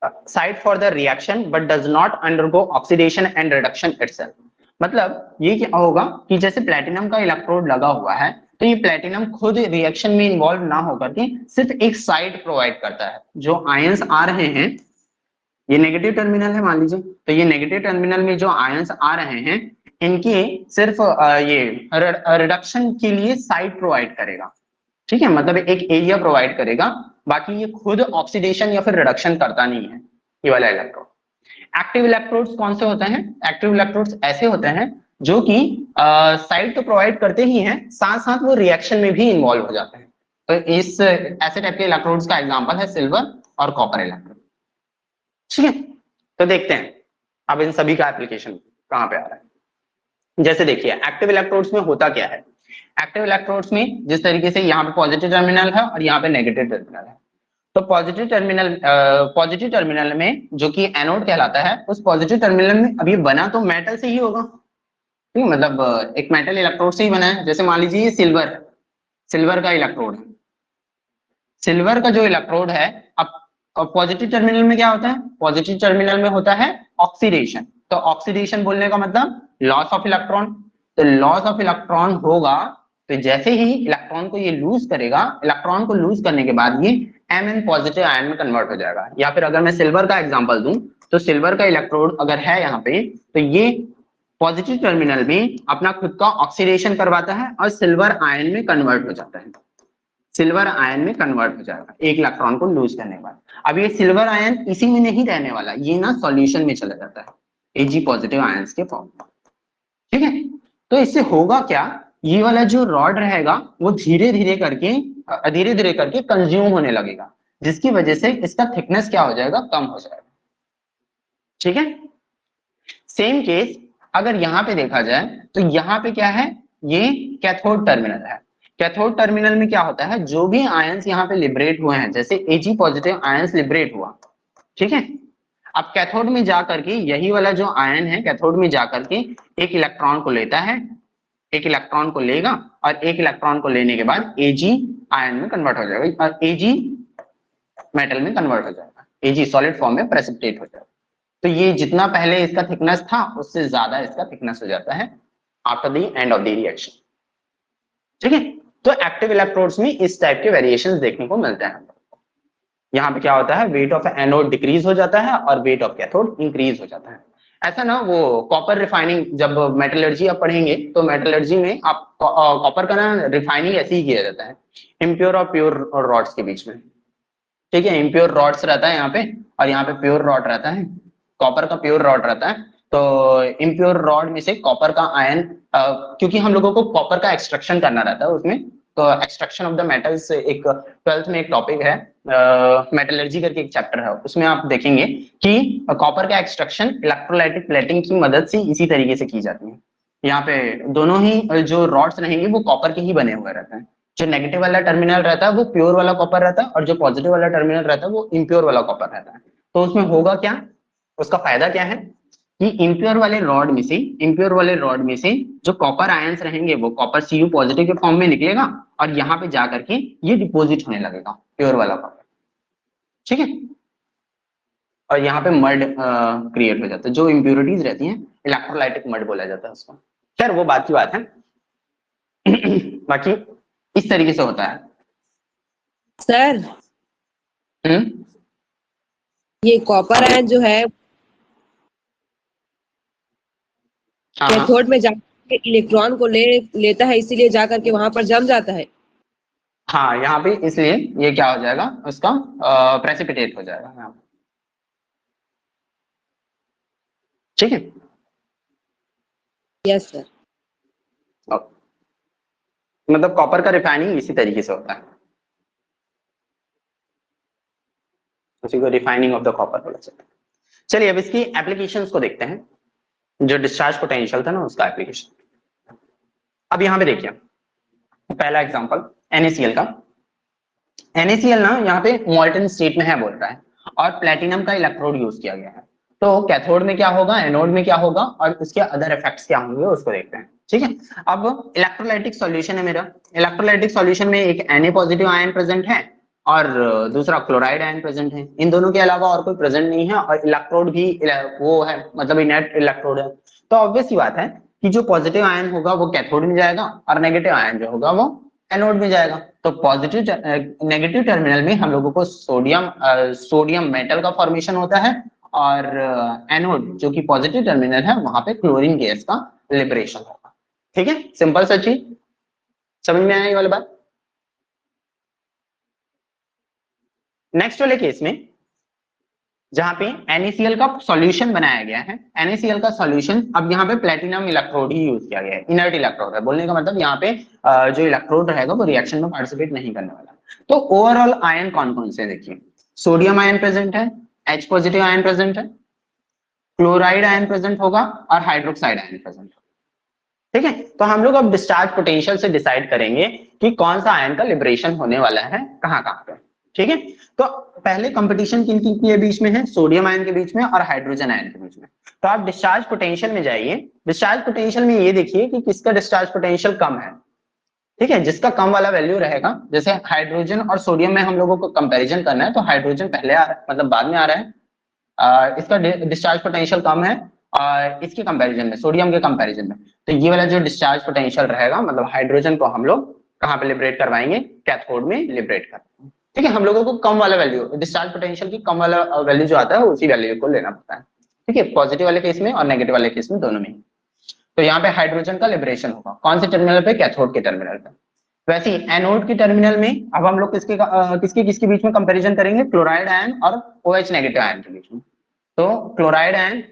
site for the reaction but does not undergo oxidation and reduction itself. मतलब ये क्या होगा कि जैसे प्लेटिनम का इलेक्ट्रोड लगा हुआ है, तो ये प्लेटिनम खुद रिएक्शन में इन्वॉल्व ना होकर के सिर्फ एक साइट प्रोवाइड करता है। जो आयंस आ रहे हैं, ये नेगेटिव टर्मिनल है मान लीजिए, तो ये नेगेटिव टर्मिनल में जो आयंस आ रहे हैं, इनकी सिर्फ ये रिडक्शन के लिए साइट प्रोवाइड करेगा, ठीक है। मतलब एक एरिया प्रोवाइड करेगा, बाकी ये खुद ऑक्सीडेशन या फिर रिडक्शन करता नहीं है, ये वाला इलेक्ट्रोड। एक्टिव इलेक्ट्रोड्स कौन से होते हैं? एक्टिव इलेक्ट्रोड्स ऐसे होते हैं जो कि साइट तो प्रोवाइड करते ही हैं, साथ साथ वो रिएक्शन में भी इन्वॉल्व हो जाते हैं। तो इस ऐसे टाइप के इलेक्ट्रोड्स का एग्जांपल है सिल्वर और कॉपर इलेक्ट्रोड, ठीक है। तो देखते हैं अब इन सभी का एप्लीकेशन कहाँ पे आ रहा है। जैसे देखिए एक्टिव इलेक्ट्रोड्स में होता क्या है। एक्टिव इलेक्ट्रोड्स में जिस तरीके से यहाँ पे पॉजिटिव टर्मिनल है और यहाँ पे नेगेटिव टर्मिनल है, तो पॉजिटिव टर्मिनल में जो कि एनोड कहलाता है, उस पॉजिटिव टर्मिनल में अभी बना तो मेटल से ही होगा, ठीक है। मतलब एक मेटल इलेक्ट्रोड से ही बना है। जैसे मान लीजिए ये सिल्वर का इलेक्ट्रोड है। सिल्वर का जो इलेक्ट्रोड है, अब पॉजिटिव टर्मिनल में क्या होता है? पॉजिटिव टर्मिनल में होता है ऑक्सीडेशन। तो ऑक्सीडेशन बोलने का मतलब लॉस ऑफ इलेक्ट्रॉन। तो लॉस ऑफ इलेक्ट्रॉन होगा, तो जैसे ही इलेक्ट्रॉन को ये लूज करेगा, इलेक्ट्रॉन को लूज करने के बाद ये Mn पॉजिटिव आयन में कन्वर्ट हो जाएगा। या फिर अगर मैं सिल्वर का एग्जांपल दूं, तो सिल्वर का इलेक्ट्रोड अगर है यहाँ पे, तो ये पॉजिटिव टर्मिनल में अपना खुद का ऑक्सीडेशन करवाता है और सिल्वर आयन में कन्वर्ट हो जाता है। सिल्वर आयन में कन्वर्ट हो जाएगा एक इलेक्ट्रॉन को लूज करने के बाद। अब ये सिल्वर आयन इसी में नहीं रहने वाला, ये ना सॉल्यूशन में चला जाता है Ag पॉजिटिव आयंस के फॉर्म में, ठीक है। तो इससे होगा क्या, ये वाला जो रॉड रहेगा वो धीरे धीरे करके कंज्यूम होने लगेगा, जिसकी वजह से इसका थिकनेस क्या हो जाएगा? कम हो जाएगा, ठीक है। सेम केस अगर यहाँ पे देखा जाए, तो यहाँ पे क्या है? ये कैथोड टर्मिनल है। कैथोड टर्मिनल में क्या होता है? जो भी आयंस यहाँ पे लिबरेट हुए हैं, जैसे Ag पॉजिटिव आयंस लिबरेट हुआ, ठीक है। अब कैथोड में जाकर के यही वाला जो आयन है, कैथोड में जाकर के एक इलेक्ट्रॉन को लेता है, एक इलेक्ट्रॉन को लेगा और एक इलेक्ट्रॉन को लेने के बाद Ag आयन में कन्वर्ट हो जाएगा और Ag मेटल में कन्वर्ट हो जाएगा, Ag सॉलिड फॉर्म में प्रेसिपिटेट हो जाएगा। तो ये जितना पहले इसका थिकनेस था, उससे ज्यादा इसका थिकनेस हो जाता है after the end of the reaction, ठीक है। तो एक्टिव इलेक्ट्रोड्स में इस टाइप के वेरिएशंस देखने को मिलते हैं। यहाँ पे क्या होता है? वेट ऑफ एनोड डिक्रीज हो जाता है और वेट ऑफ कैथोड इंक्रीज हो जाता है। ऐसा ना, वो कॉपर रिफाइनिंग जब मेटलर्जी आप पढ़ेंगे, तो मेटलर्जी में आप कॉपर का ना रिफाइनिंग ऐसे ही किया जाता है, इम्प्योर और प्योर रॉड्स के बीच में, ठीक है। इम्प्योर रॉड्स रहता है यहाँ पे और यहाँ पे प्योर रॉड रहता है, कॉपर का प्योर रॉड रहता है। तो इम्प्योर रॉड में से कॉपर का आयन, क्योंकि हम लोगों को कॉपर का एक्सट्रैक्शन करना रहता है उसमें, तो एक्सट्रैक्शन ऑफ द मेटल्स एक 12th में एक टॉपिक है, मेटलर्जी करके एक चैप्टर है, उसमें आप देखेंगे कि कॉपर का एक्सट्रैक्शन इलेक्ट्रोलाइटिक प्लेटिंग की मदद से इसी तरीके से की जाती है। यहाँ पे दोनों ही जो रॉड्स रहेंगे वो कॉपर के ही बने हुए रहते हैं। जो नेगेटिव वाला टर्मिनल रहता है वो प्योर वाला कॉपर रहता है और जो पॉजिटिव वाला टर्मिनल रहता है वो इम्प्योर वाला कॉपर रहता है। तो उसमें होगा क्या, उसका फायदा क्या है कि इम्प्योर वाले रॉड में से जो कॉपर आयंस रहेंगे वो कॉपर Cu पॉजिटिव के फॉर्म में निकलेगा और यहाँ पे जाकर के ये डिपॉजिट होने लगेगा प्योर वाला कॉपर, ठीक है। और यहाँ पे मड क्रिएट हो जाता है, जो इम्प्योरिटीज रहती हैं इलेक्ट्रोलाइटिक मड बोला जाता है उसको। खैर वो बात की बात है। बाकी इस तरीके से होता है सर हम्म ये कॉपर आयन जो है हाँ हाँ कैथोड में जाकर इलेक्ट्रॉन को लेता है, इसीलिए जाकर के वहां पर जम जाता है। हाँ, यहाँ पे इसलिए ये क्या हो जाएगा, उसका प्रेसिपिटेट हो जाएगा यहाँ पे। ठीक है। Yes sir. मतलब कॉपर का रिफाइनिंग इसी तरीके से होता है, उसी को रिफाइनिंग ऑफ द कॉपर बोला जाता है। चलिए अब इसकी एप्लीकेशंस को देखते हैं, जो डिस्चार्ज पोटेंशियल था ना उसका एप्लीकेशन। अब यहाँ पे देखिए पहला एग्जांपल NaCl का। NaCl ना यहाँ पे मॉल्टन स्टेट में है बोल रहा है, और प्लेटिनम का इलेक्ट्रोड यूज किया गया है। तो कैथोड में क्या होगा, एनोड में क्या होगा, और उसके अदर इफेक्ट्स क्या होंगे उसको देखते हैं। ठीक है। अब इलेक्ट्रोलाइटिक सॉल्यूशन है मेरा। इलेक्ट्रोलाइटिक सॉल्यूशन में एक Na पॉजिटिव आयन प्रेजेंट है और दूसरा क्लोराइड आयन प्रेजेंट है। इन दोनों के अलावा और कोई प्रेजेंट नहीं है, और इलेक्ट्रोड भी वो है, मतलब इनर्ट इलेक्ट्रोड है। तो ऑब्वियस सी बात है कि जो पॉजिटिव आयन होगा वो कैथोड में जाएगा, और नेगेटिव आयन जो होगा वो एनोड में जाएगा। तो पॉजिटिव नेगेटिव टर्मिनल में हम लोगों को सोडियम मेटल का फॉर्मेशन होता है, और एनोड जो कि पॉजिटिव टर्मिनल है वहां पे क्लोरीन गैस का लिबरेशन होगा। ठीक है, सिंपल सा चीज, समझ में आया ये वाली बात। नेक्स्ट वाले केस में जहां पे NaCl का सॉल्यूशन बनाया गया है, NaCl का सॉल्यूशन, अब यहाँ पे प्लेटिनम इलेक्ट्रोड ही यूज किया गया है, इनर्ट इलेक्ट्रोड है। बोलने का मतलब यहाँ पे जो इलेक्ट्रोड रहेगा वो रिएक्शन में पार्टिसिपेट नहीं करने वाला। तो ओवरऑल आयन कौन कौन से देखिए, सोडियम आयन प्रेजेंट है, H पॉजिटिव आयन प्रेजेंट है, क्लोराइड आयन प्रेजेंट होगा, और हाइड्रोक्साइड आयन प्रेजेंट होगा। ठीक है। तो हम लोग अब डिस्चार्ज पोटेंशियल से डिसाइड करेंगे कि कौन सा आयन का लिबरेशन होने वाला है कहाँ कहाँ पे। ठीक है। तो पहले कंपटीशन किन किन के बीच में है, सोडियम आयन के बीच में और हाइड्रोजन आयन के बीच में। तो आप डिस्चार्ज पोटेंशियल में जाइए, डिस्चार्ज पोटेंशियल में ये देखिए कि किसका डिस्चार्ज पोटेंशियल कम है। ठीक है, जिसका कम वाला वैल्यू रहेगा, जैसे हाइड्रोजन और सोडियम में हम लोगों को कंपैरिजन करना है, तो हाइड्रोजन पहले आ रहा है, मतलब बाद में आ रहा है। इसका डिस्चार्ज पोटेंशियल कम है और इसके कंपैरिजन में, सोडियम के कंपैरिजन में। तो ये वाला जो डिस्चार्ज पोटेंशियल रहेगा, मतलब हाइड्रोजन को हम लोग कहाँ पे लिबरेट करवाएंगे, कैथोड में लिबरेट करवाएंगे। ठीक है, हम लोगों को कम वाला वैल्यू, डिस्चार्ज पोटेंशियल की कम वाला वैल्यू जो आता है उसी वैल्यू को लेना पड़ता है। ठीक है, पॉजिटिव वाले केस में और नेगेटिव वाले केस में, दोनों में। तो यहाँ पे हाइड्रोजन का लिबरेशन होगा कौन से टर्मिनल पे, कैथोड के टर्मिनल पे। वैसे ही एनोड के टर्मिनल में अब हम लोग किसके किसके बीच में कंपैरिजन करेंगे, क्लोराइड आयन और OH नेगेटिव आयन के बीच में। तो क्लोराइड आयन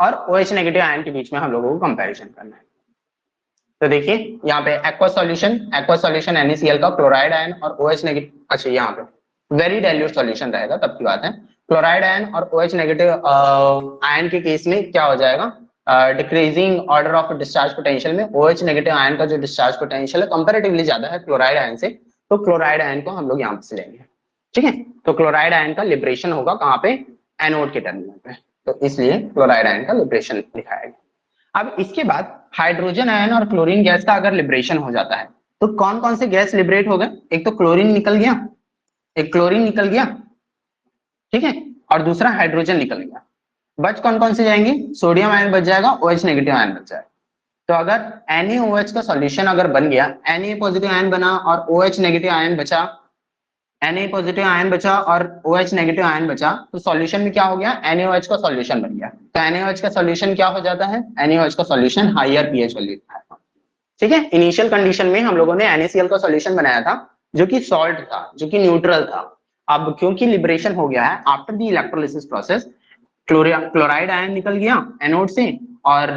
और OH नेगेटिव आयन के बीच में हम लोगों को कंपैरिजन करना है। तो देखिए यहाँ पे एक्वा सॉल्यूशन NaCl का क्लोराइड आयन और OH नेगेटिव, अच्छा यहाँ पे वेरी डाइल्यूट सॉल्यूशन रहेगा तब की बात है। क्लोराइड आयन और OH नेगेटिव आयन के केस में क्या हो जाएगा, decreasing order of discharge potential में OH नेगेटिव आयन का जो डिस्चार्ज पोटेंशियल है कंपैरेटिवली ज्यादा है क्लोराइड आयन से, तो क्लोराइड आयन को हम लोग यहाँ से लेंगे। ठीक है, तो क्लोराइड आयन का लिबरेशन होगा कहाँ पे, एनोड के टर्मिनल पे, तो इसलिए क्लोराइड आयन का लिबरेशन दिखाया गया। अब इसके बाद हाइड्रोजन आयन और क्लोरीन गैस का अगर लिबरेशन हो जाता है तो कौन कौन से गैस लिबरेट हो गए, एक तो क्लोरीन निकल गया, एक क्लोरीन निकल गया, ठीक है, और दूसरा हाइड्रोजन निकल गया। बच कौन कौन से जाएंगे, सोडियम आयन बच जाएगा, OH नेगेटिव आयन बच जाएगा। तो अगर NaOH का सॉल्यूशन अगर बन गया, Na पॉजिटिव आयन बना और OH नेगेटिव आयन बचा, Na पॉजिटिव आयन बचा और OH नेगेटिव आयन बचा, तो सॉल्यूशन में क्या हो गया, NaOH का सॉल्यूशन बन गया। तो NaOH का सॉल्यूशन क्या हो जाता है, NaOH का सॉल्यूशन हायर pH वैल्यू था। ठीक है, इनिशियल कंडीशन में हम लोगों ने NaCl का सॉल्यूशन बनाया था जो कि सॉल्ट था, जो कि न्यूट्रल था। अब क्योंकि लिबरेशन हो गया है after the electrolysis process, chloride ion निकल गया एनोड से, और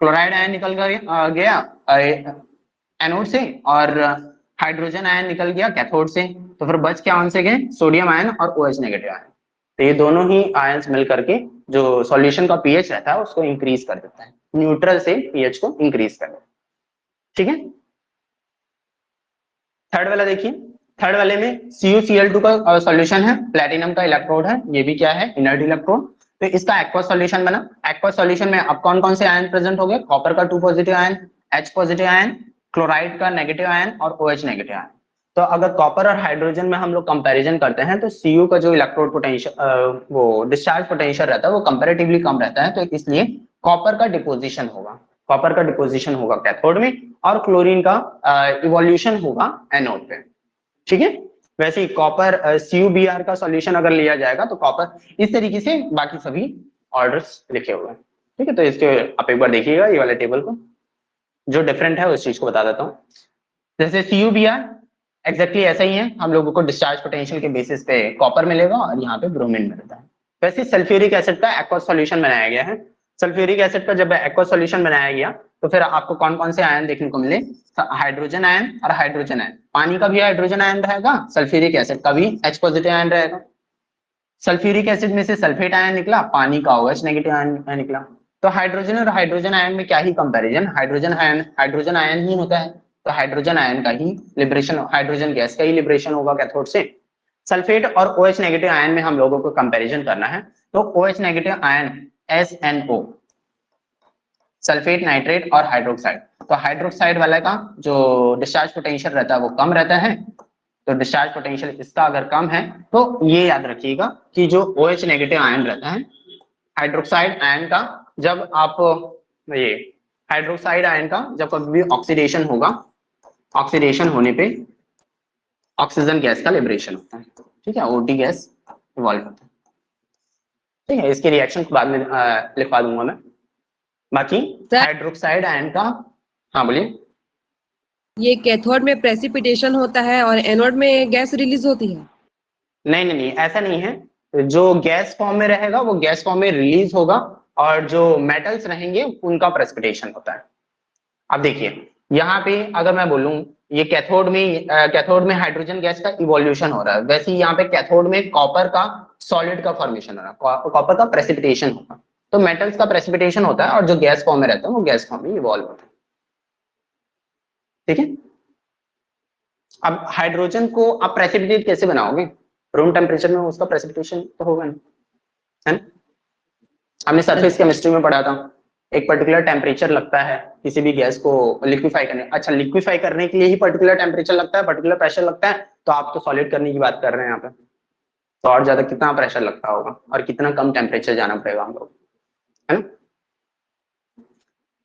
क्लोराइड आयन निकल गया एनोड से, और हाइड्रोजन आयन निकल गया कैथोड से। तो फिर बच क्या आंसर गए, सोडियम आयन और OH नेगेटिव आयन। तो ये दोनों ही आयंस मिल करके जो सॉल्यूशन का pH रहता है उसको इंक्रीज कर देता है, न्यूट्रल से pH को इंक्रीज कर देता है। ठीक है, थर्ड वाला देखिए, थर्ड वाले में CuCl2 का सॉल्यूशन है, प्लेटिनम का इलेक्ट्रोड है, ये भी क्या है, इनर्ट इलेक्ट्रोड। तो इसका एक्वा सॉल्यूशन बना। एक्वा सॉल्यूशन में अब कौन कौन से आयन प्रेजेंट हो गए, कॉपर का 2 positive ion, H positive ion, chloride का नेगेटिव आयन और OH नेगेटिव आयन। तो अगर कॉपर और हाइड्रोजन में हम लोग कंपैरिजन करते हैं तो Cu का जो इलेक्ट्रोड पोटेंशियल वो डिस्चार्ज पोटेंशियल रहता है वो कंपैरेटिवली कम रहता है, तो इसलिए कॉपर का डिपोजिशन होगा। कॉपर का डिपोजिशन होगा कैथोड में और क्लोरीन का इवोल्यूशन होगा एनोड पे। ठीक है, वैसे ही कॉपर CuBr का सॉल्यूशन अगर लिया जाएगा तो कॉपर इस तरीके से बाकी सभी ऑर्डर्स लिखे हुए हैं। ठीक है, तो इसके आप एक बार देखिएगा ये वाले टेबल को, जो डिफरेंट है उस चीज को बता देता हूँ। जैसे CuBr एग्जैक्टली ऐसा ही है, हम लोगों को डिस्चार्ज पोटेंशियल के बेसिस पे कॉपर मिलेगा और यहाँ पे ब्रोमीन मिलता है। वैसे सल्फ्यूरिक एसिड का एक्वस सॉल्यूशन बनाया गया है। सल्फ्यूरिक एसिड का जब एक्वस सॉल्यूशन बनाया गया तो फिर आपको कौन कौन से आयन देखने को मिले, हाइड्रोजन आयन और हाइड्रोजन आयन। पानी का भी हाइड्रोजन आयन रहेगा, सल्फ्यूरिक एसिड का भी H पॉजिटिव आयन रहेगा। सल्फ्यूरिक एसिड में से सल्फेट आयन निकला, पानी का OH नेगेटिव आयन निकला। तो हाइड्रोजन और हाइड्रोजन आयन में क्या ही कंपैरिजन, हाइड्रोजन आयन ही होता है, तो हाइड्रोजन आयन का ही लिबरेशन, हाइड्रोजन गैस का ही लिबरेशन होगा कैथोड से। सल्फेट और OH नेगेटिव आयन में हम लोगों को कंपैरिजन करना है, तो OH negative ion SNO, sulphate, nitrate और हाइड्रोक्साइड। तो हाइड्रोक्साइड वाला का जो डिस्चार्ज पोटेंशियल रहता है वो कम रहता है, तो डिस्चार्ज पोटेंशियल इसका अगर कम है तो ये याद रखिएगा कि जो OH नेगेटिव आयन रहता है हाइड्रोक्साइड आयन का, जब आप ये हाइड्रोक्साइड आयन का जब कभी भी ऑक्सीडेशन होगा, ऑक्सीडेशन होने पे ऑक्सीजन गैस का लिबरेशन होता है। ठीक है, OT गैस इवॉल्व होता है। ठीक है, इसके रिएक्शन बाद में लिखवा दूंगा मैं। बाकी हाइड्रोक्साइड आयन का, हाँ बोलिए। ये कैथोड में प्रेसिपिटेशन होता है और एनोड में गैस रिलीज होती है। नहीं, ऐसा नहीं है। जो गैस फॉर्म में रहेगा वो गैस फॉर्म में रिलीज होगा और जो मेटल्स रहेंगे उनका प्रेसिपिटेशन होता है। अब देखिए यहाँ पे अगर मैं बोलूं ये कैथोड में हाइड्रोजन गैस का इवोल्यूशन हो रहा है, वैसे ही यहाँ पे कैथोड में कॉपर का सॉलिड का फॉर्मेशन हो रहा है, कॉपर का प्रेसिपिटेशन होगा। तो मेटल्स का प्रेसिपिटेशन होता है और जो गैस फॉर्म में रहता है वो गैस फॉर्म में इवॉल्व होता है। ठीक है, अब हाइड्रोजन को आप प्रेसिपिटेट कैसे बनाओगे, रूम टेम्परेचर में उसका प्रेसिपिटेशन तो होगा नहीं, है ना। हमने सरफेस केमिस्ट्री में पढ़ा था, एक पर्टिकुलर टेम्परेचर लगता है किसी भी गैस को लिक्विफाई करने। अच्छा, लिक्विफाई करने के लिए ही पर्टिकुलर टेम्परेचर लगता है, पर्टिकुलर प्रेशर लगता है, तो आप तो सॉलिड करने की बात कर रहे हैं यहाँ पे, तो और ज्यादा कितना प्रेशर लगता होगा और कितना कम टेम्परेचर जाना पड़ेगा हम लोग, है ना।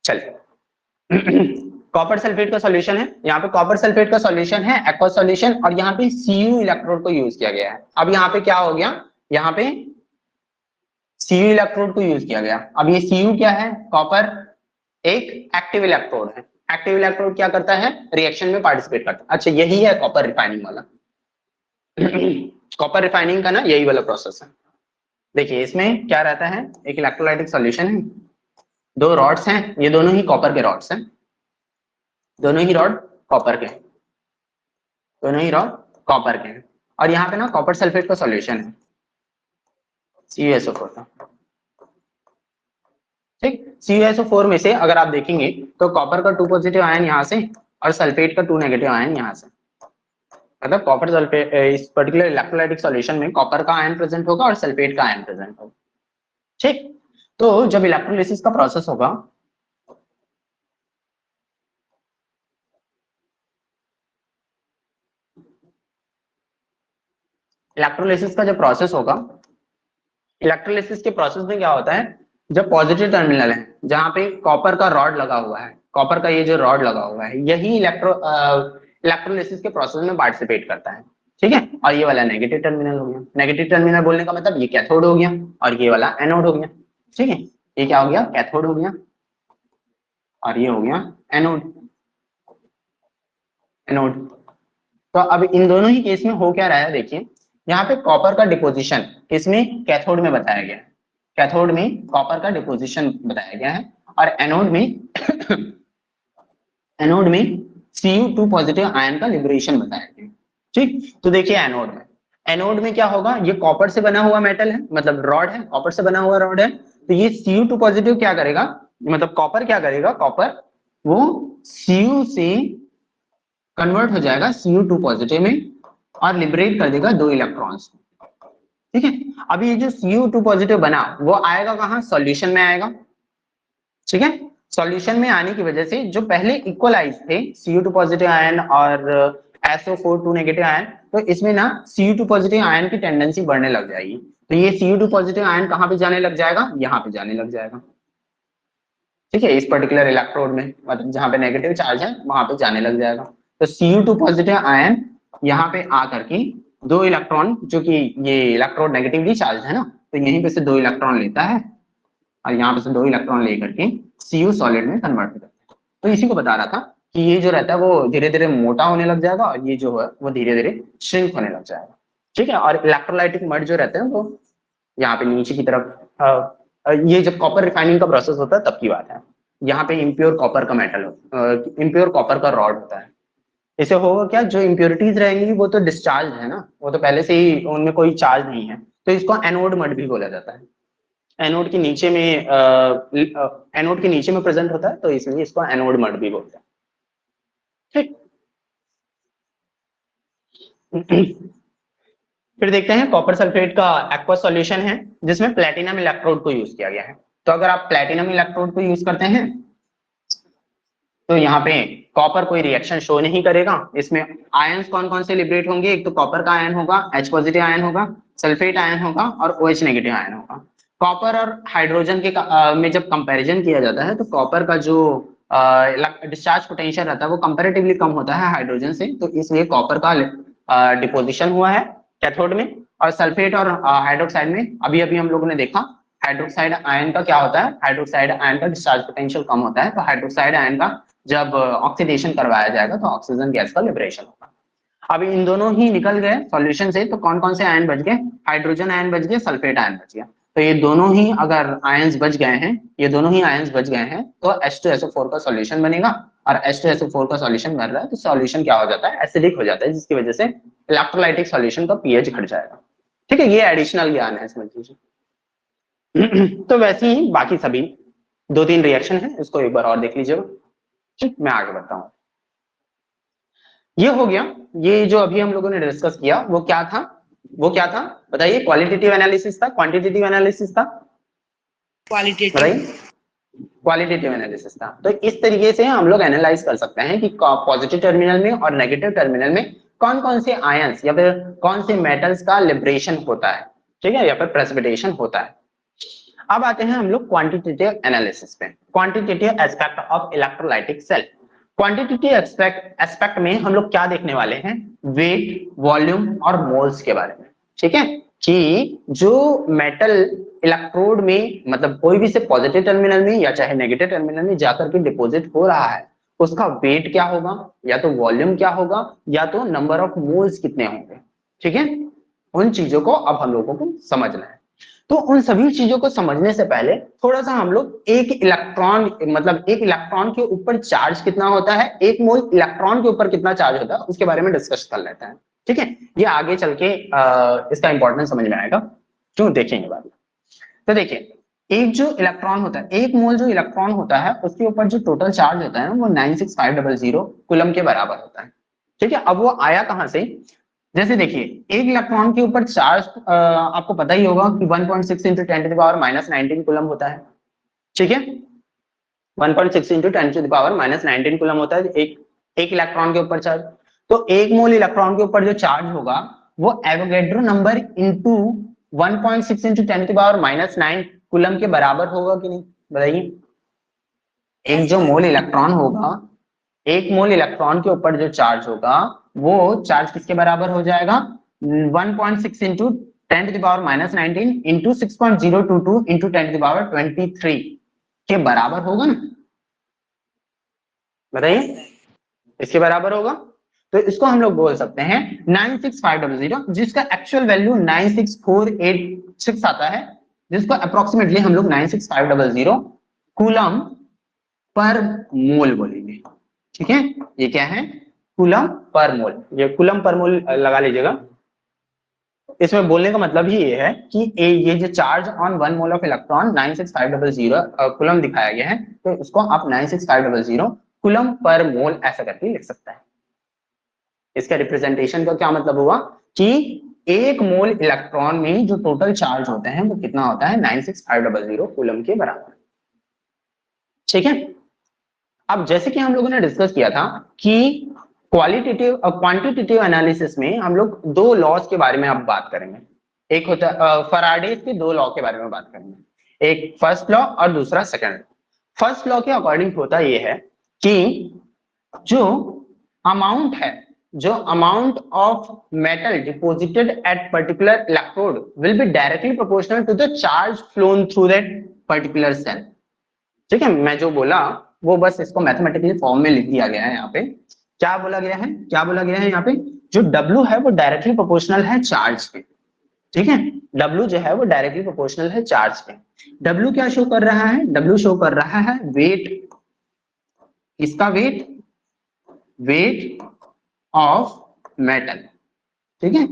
चलिए कॉपर सल्फेट का सॉल्यूशन है, यहाँ पे कॉपर सल्फेट का सॉल्यूशन है एक्वस सॉल्यूशन, और यहाँ पे Cu इलेक्ट्रोड को यूज किया गया है। अब यहाँ पे क्या हो गया, यहाँ पे Cu इलेक्ट्रोड को यूज किया गया। अब ये Cu क्या है, कॉपर एक एक्टिव इलेक्ट्रोड है। एक्टिव इलेक्ट्रोड क्या करता है, रिएक्शन में पार्टिसिपेट करता है। अच्छा, यही है कॉपर रिफाइनिंग वाला कॉपर रिफाइनिंग का ना यही वाला प्रोसेस है। देखिए इसमें क्या रहता है, एक इलेक्ट्रोलाइटिक सॉल्यूशन है, दो रॉड्स हैं, ये दोनों ही कॉपर के रॉड्स हैं, दोनों ही रॉड कॉपर के, दोनों ही रॉड कॉपर के हैं। और यहाँ पे ना कॉपर सल्फेट का सॉल्यूशन है CuSO4 का। ठीक, CuSO4 में से अगर आप देखेंगे तो कॉपर का 2 पॉजिटिव आयन यहाँ से और सल्फेट का 2 नेगेटिव आयन यहाँ से, मतलब कॉपर सल्फेट इस पर्टिकुलर इलेक्ट्रोलाइटिक सॉल्यूशन में कॉपर का आयन प्रेजेंट होगा और सल्फेट का आयन प्रेजेंट होगा। ठीक, तो जब इलेक्ट्रोलिसिस का प्रोसेस होगा, इलेक्ट्रोलिसिस का जब प्रोसेस होगा, इलेक्ट्रोलिसिस के प्रोसेस में क्या होता है, जब पॉजिटिव टर्मिनल है जहां पे कॉपर का रॉड लगा हुआ है, कॉपर का ये जो रॉड लगा हुआ है यही इलेक्ट्रोलिसिस के प्रोसेस में पार्टिसिपेट करता है। ठीक है, और ये वाला नेगेटिव टर्मिनल हो गया। नेगेटिव टर्मिनल बोलने का मतलब ये कैथोड हो गया और ये वाला एनोड हो गया। ठीक है, ये क्या हो गया, कैथोड हो गया और ये हो गया एनोड। एनोड तो अब इन दोनों ही केस में हो क्या रहा है, देखिए यहाँ पे कॉपर का डिपोजिशन इसमें कैथोड में बताया गया है, कैथोड में कॉपर का डिपोजिशन बताया गया है, और एनोड में एनोड में Cu2 पॉजिटिव आयन का लिबरेशन बताया गया। ठीक, तो देखिए एनोड में क्या होगा, ये कॉपर से बना हुआ मेटल है, मतलब रॉड है, कॉपर से बना हुआ रॉड है, तो ये Cu2 पॉजिटिव क्या करेगा, मतलब कॉपर क्या करेगा, कॉपर वो Cu से कन्वर्ट हो जाएगा Cu2 पॉजिटिव में और लिबरेट कर देगा 2 इलेक्ट्रॉन्स। ठीक है, अभी ये जो Cu2 पॉजिटिव बना वो आएगा कहाँ, सॉल्यूशन में आएगा। ठीक है, सॉल्यूशन में आने की वजह से जो पहले इक्वलाइज थे Cu2 पॉजिटिव आयन और SO4 2 नेगेटिव आयन, तो इसमें ना Cu2 पॉजिटिव आयन की टेंडेंसी बढ़ने लग जाएगी। तो ये Cu2 पॉजिटिव आयन कहाँ पे जाने लग जाएगा, यहाँ पे जाने लग जाएगा। ठीक है, इस पर्टिकुलर इलेक्ट्रोड में, मतलब जहां पे नेगेटिव चार्ज है वहां पे जाने लग जाएगा। तो Cu2 पॉजिटिव आयन यहाँ पे आकर के दो इलेक्ट्रॉन, जो कि ये इलेक्ट्रोड नेगेटिवली चार्ज है ना, तो यहीं पे से दो इलेक्ट्रॉन लेता है और यहाँ पे से दो इलेक्ट्रॉन लेकर के Cu सॉलिड में कन्वर्ट करता है। तो इसी को बता रहा था कि ये जो रहता है वो धीरे धीरे मोटा होने लग जाएगा और ये जो है वो धीरे धीरे श्रिंक होने लग जाएगा। ठीक है, और इलेक्ट्रोलाइटिक मड जो रहते हैं वो यहाँ पे नीचे की तरफ, ये जब कॉपर रिफाइनिंग का प्रोसेस होता है तब की बात है। यहाँ पे इम्प्योर कॉपर का मेटल, इम्प्योर कॉपर का रॉड होता है। इसे होगा क्या, जो इम्प्योरिटीज रहेंगी वो तो डिस्चार्ज है ना, वो तो पहले से ही उनमें कोई चार्ज नहीं है, तो इसको एनोड मड भी बोला जाता है। एनोड के नीचे में एनोड के नीचे में प्रेजेंट होता है, तो इसलिए इसको एनोड मड भी बोलते हैं। ठीक। फिर देखते हैं कॉपर सल्फेट का एक्वा सॉल्यूशन है जिसमें प्लेटिनम इलेक्ट्रोड को यूज किया गया है। तो अगर आप प्लेटिनम इलेक्ट्रोड को यूज करते हैं तो यहाँ पे कॉपर कोई रिएक्शन शो नहीं करेगा। इसमें आयंस कौन कौन से लिबरेट होंगे, एक तो कॉपर का आयन होगा, H पॉजिटिव आयन होगा, सल्फेट आयन होगा और OH नेगेटिव आयन होगा। कॉपर और हाइड्रोजन के में जब कंपैरिजन किया जाता है तो कॉपर का जो डिस्चार्ज पोटेंशियल रहता है वो कंपैरेटिवली कम होता है हाइड्रोजन से, तो इसलिए कॉपर का डिपोजिशन हुआ है कैथोड में। और सल्फेट और हाइड्रोक्साइड में अभी अभी हम लोगों ने देखा हाइड्रोक्साइड आयन का क्या होता है, हाइड्रोक्साइड आयन का डिस्चार्ज पोटेंशियल कम होता है, तो हाइड्रोक्साइड आयन का जब ऑक्सीडेशन करवाया जाएगा तो ऑक्सीजन गैस का लिबरेशन होगा। अब इन दोनों ही निकल गए सॉल्यूशन से, तो कौन कौन से आयन बच गए, हाइड्रोजन आयन बच गए, सल्फेट आयन बच गया। तो ये दोनों ही अगर आयंस बच गए हैं, ये दोनों ही आयंस बच गए हैं तो H2SO4 का सॉल्यूशन बनेगा। और H2SO4 का सॉल्यूशन बन रहा है तो सॉल्यूशन क्या हो जाता है, एसिडिक हो जाता है, जिसकी वजह से इलेक्ट्रोलाइटिक सॉल्यूशन का पीएच घट जाएगा। ठीक है, ये एडिशनल ज्ञान है समझ लीजिए। तो वैसे ही बाकी सभी दो तीन रिएक्शन है, इसको एक बार और देख लीजिएगा। ठीक, मैं आगे बढ़ता हूँ। ये हो गया, ये जो अभी हम लोगों ने डिस्कस किया वो क्या था, वो क्या था बताइए, क्वालिटेटिव एनालिसिस था, क्वांटिटेटिव एनालिसिस था, क्वालिटेटिव। बताइए। क्वालिटेटिव एनालिसिस था। तो इस तरीके से हम लोग एनालाइज कर सकते हैं कि पॉजिटिव टर्मिनल में और नेगेटिव टर्मिनल में कौन कौन से आयंस या फिर कौन से मेटल्स का लिबरेशन होता है, ठीक है, या फिर प्रेसिपिटेशन होता है। अब आते हैं हम लोग क्वांटिटेटिव एनालिसिस पे, quantitative aspect of electrolytic cell. Quantitative aspect में हम लोग क्या देखने वाले हैं, वेट, वॉल्यूम और मोल्स के बारे में। ठीक है, कि जो मेटल इलेक्ट्रोड में, मतलब कोई भी से पॉजिटिव टर्मिनल में या चाहे नेगेटिव टर्मिनल में जाकर के डिपॉजिट हो रहा है, उसका वेट क्या होगा, या तो वॉल्यूम क्या होगा, या तो नंबर ऑफ मोल्स कितने होंगे। ठीक है, उन चीजों को अब हम लोगों को समझना है। तो उन सभी चीजों को समझने से पहले थोड़ा सा हम लोग एक इलेक्ट्रॉन, मतलब एक इलेक्ट्रॉन के ऊपर चार्ज कितना होता है, एक मोल इलेक्ट्रॉन के ऊपर कितना चार्ज होता है, उसके बारे में डिस्कस कर लेते हैं। ठीक है, ये आगे चल के इसका इंपॉर्टेंस समझ में आएगा, क्यों देखेंगे बाद में। तो देखिए, एक जो इलेक्ट्रॉन होता है, एक मोल जो इलेक्ट्रॉन होता है उसके ऊपर जो टोटल चार्ज होता है वो 96500 कूलम के बराबर होता है। ठीक है, अब वो आया कहां से, जैसे देखिए एक इलेक्ट्रॉन के ऊपर चार्ज आपको पता ही होगा कि 1.6 इंटू 10⁻⁻19 कूलम होता है। ठीक है, 1.6 इंटू 10⁻⁻19 कूलम होता है एक इलेक्ट्रॉन के ऊपर चार्ज। तो एक मोल इलेक्ट्रॉन के ऊपर जो चार्ज होगा वो Avogadro number into 1.6 into 10⁻⁻9 coulomb के बराबर होगा कि नहीं, बताइए। एक जो मोल इलेक्ट्रॉन होगा, एक मोल इलेक्ट्रॉन के ऊपर जो चार्ज होगा वो चार्ज किसके बराबर हो जाएगा, 1.6 इंटू 10⁻⁻19 इंटू 6.022 इंटू 10⁻23 के बराबर होगा ना, बताइए, इसके बराबर होगा। तो इसको हम लोग बोल सकते हैं 96500, जिसका एक्चुअल वैल्यू 96486 आता है, जिसको अप्रोक्सीमेटली हम लोग 96500 कूलम पर मोल बोलेंगे। ठीक है, ये क्या है, कूलम पर मोल, ये कूलम पर मोल लगा लीजिएगा। इसमें बोलने का मतलब ही ये है कि ये जो charge on 1 mole of electron 96500 coulomb दिखाया गया है, तो इसको आप 96500 कूलम पर मोल ऐसा करके लिख सकता है। इसका रिप्रेजेंटेशन का क्या मतलब हुआ कि एक मोल इलेक्ट्रॉन में जो टोटल चार्ज होते हैं वो कितना होता है, 96500 कूलम के बराबर। ठीक है, अब जैसे कि हम लोगों ने डिस्कस किया था कि क्वालिटेटिव और क्वांटिटेटिव एनालिसिस में हम लोग दो लॉज के बारे में अब बात करेंगे। एक होता है फैराडे के दो लॉ के बारे में बात करेंगे, एक फर्स्ट लॉ और दूसरा सेकंड लॉ। फर्स्ट लॉ के अकॉर्डिंग होता ये है कि जो अमाउंट है, जो amount of metal deposited at particular electrode will be directly proportional to the charge flown through that particular cell. ठीक है, मैं जो बोला वो बस इसको मैथमेटिकली फॉर्म में लिख दिया गया है। यहाँ पे क्या बोला गया है, क्या बोला गया है यहाँ पे, जो W है वो डायरेक्टली प्रोपोर्शनल है चार्ज के। ठीक है, W जो है वो डायरेक्टली प्रोपोर्शनल है चार्ज के। W क्या शो कर रहा है, W शो कर रहा है वेट, इसका वेट, वेट ऑफ मेटल। ठीक है,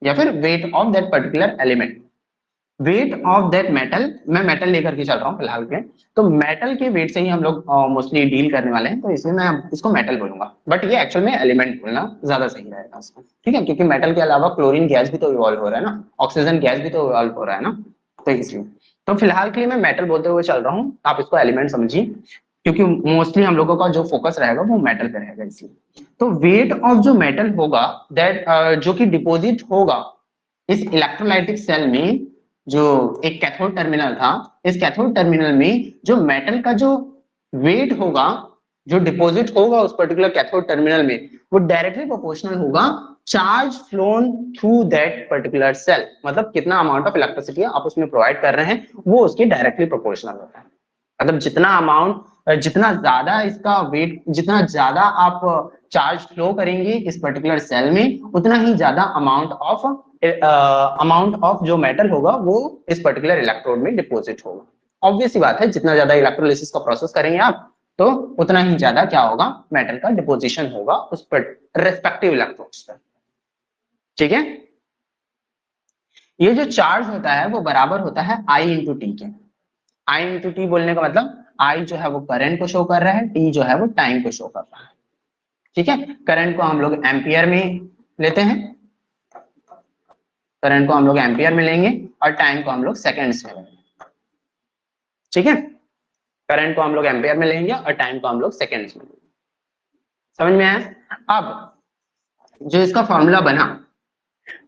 या फिर weight of that particular element, weight of that metal. मैं मेटल लेकर के चल रहा हूँ फिलहाल के, तो मेटल के वेट से ही हम लोग मोस्टली डील करने वाले हैं, तो इसलिए मैं इसको मेटल बोलूंगा, बट ये एक्चुअल में एलिमेंट बोलना ज्यादा सही रहेगा इसको। ठीक है, क्योंकि मेटल के अलावा क्लोरीन गैस भी तो इवॉल्व हो रहा है ना, ऑक्सीजन गैस भी तो इवॉल्व हो रहा है ना, तो इसलिए तो फिलहाल के लिए मैं मेटल बोलते हुए चल रहा हूँ, आप इसको एलिमेंट समझिए, क्योंकि मोस्टली हम लोगों का जो फोकस रहेगा वो मेटल पे रहेगा इसलिए। तो वेट ऑफ जो मेटल होगा दैट जो कि डिपोजिट होगा इस इलेक्ट्रोलाइटिक सेल में, जो एक कैथोड टर्मिनल था, इस कैथोड टर्मिनल में जो मेटल का जो वेट होगा, जो डिपॉजिट होगा उस पर्टिकुलर कैथोड टर्मिनल में, वो डायरेक्टली प्रोपोर्शनल होगा charge flown through that particular cell. मतलब कितना अमाउंट ऑफ इलेक्ट्रिसिटी आप उसमें प्रोवाइड कर रहे हैं वो उसके डायरेक्टली प्रोपोर्शनल होता है। मतलब जितना अमाउंट, जितना ज्यादा इसका वेट, जितना ज्यादा आप चार्ज फ्लो करेंगे इस पर्टिकुलर सेल में, उतना ही ज्यादा अमाउंट ऑफ जो मेटल होगा वो इस पर्टिकुलर इलेक्ट्रोड में डिपॉजिट होगा। ऑब्वियस सी बात है, जितना ज्यादा इलेक्ट्रोलिसिस का प्रोसेस करेंगे आप, तो उतना ही ज्यादा क्या होगा, मेटल का डिपोजिशन होगा उस पर रेस्पेक्टिव इलेक्ट्रोड्स पर। ठीक है, ये जो चार्ज होता है वो बराबर होता है I इंटू टी के। I इंटू टी बोलने का मतलब I जो है वो करंट को शो कर रहा है, T जो है वो टाइम को शो कर रहा है। ठीक है, करंट को हम लोग एम्पियर में लेते हैं, करंट को हम लोग एम्पियर में लेंगे और टाइम को हम लोग सेकेंड्स में लेंगे। ठीक है, करंट को हम लोग एम्पियर में लेंगे और टाइम को हम लोग सेकेंड्स में लेंगे। समझ में आया? अब जो इसका फॉर्मूला बना,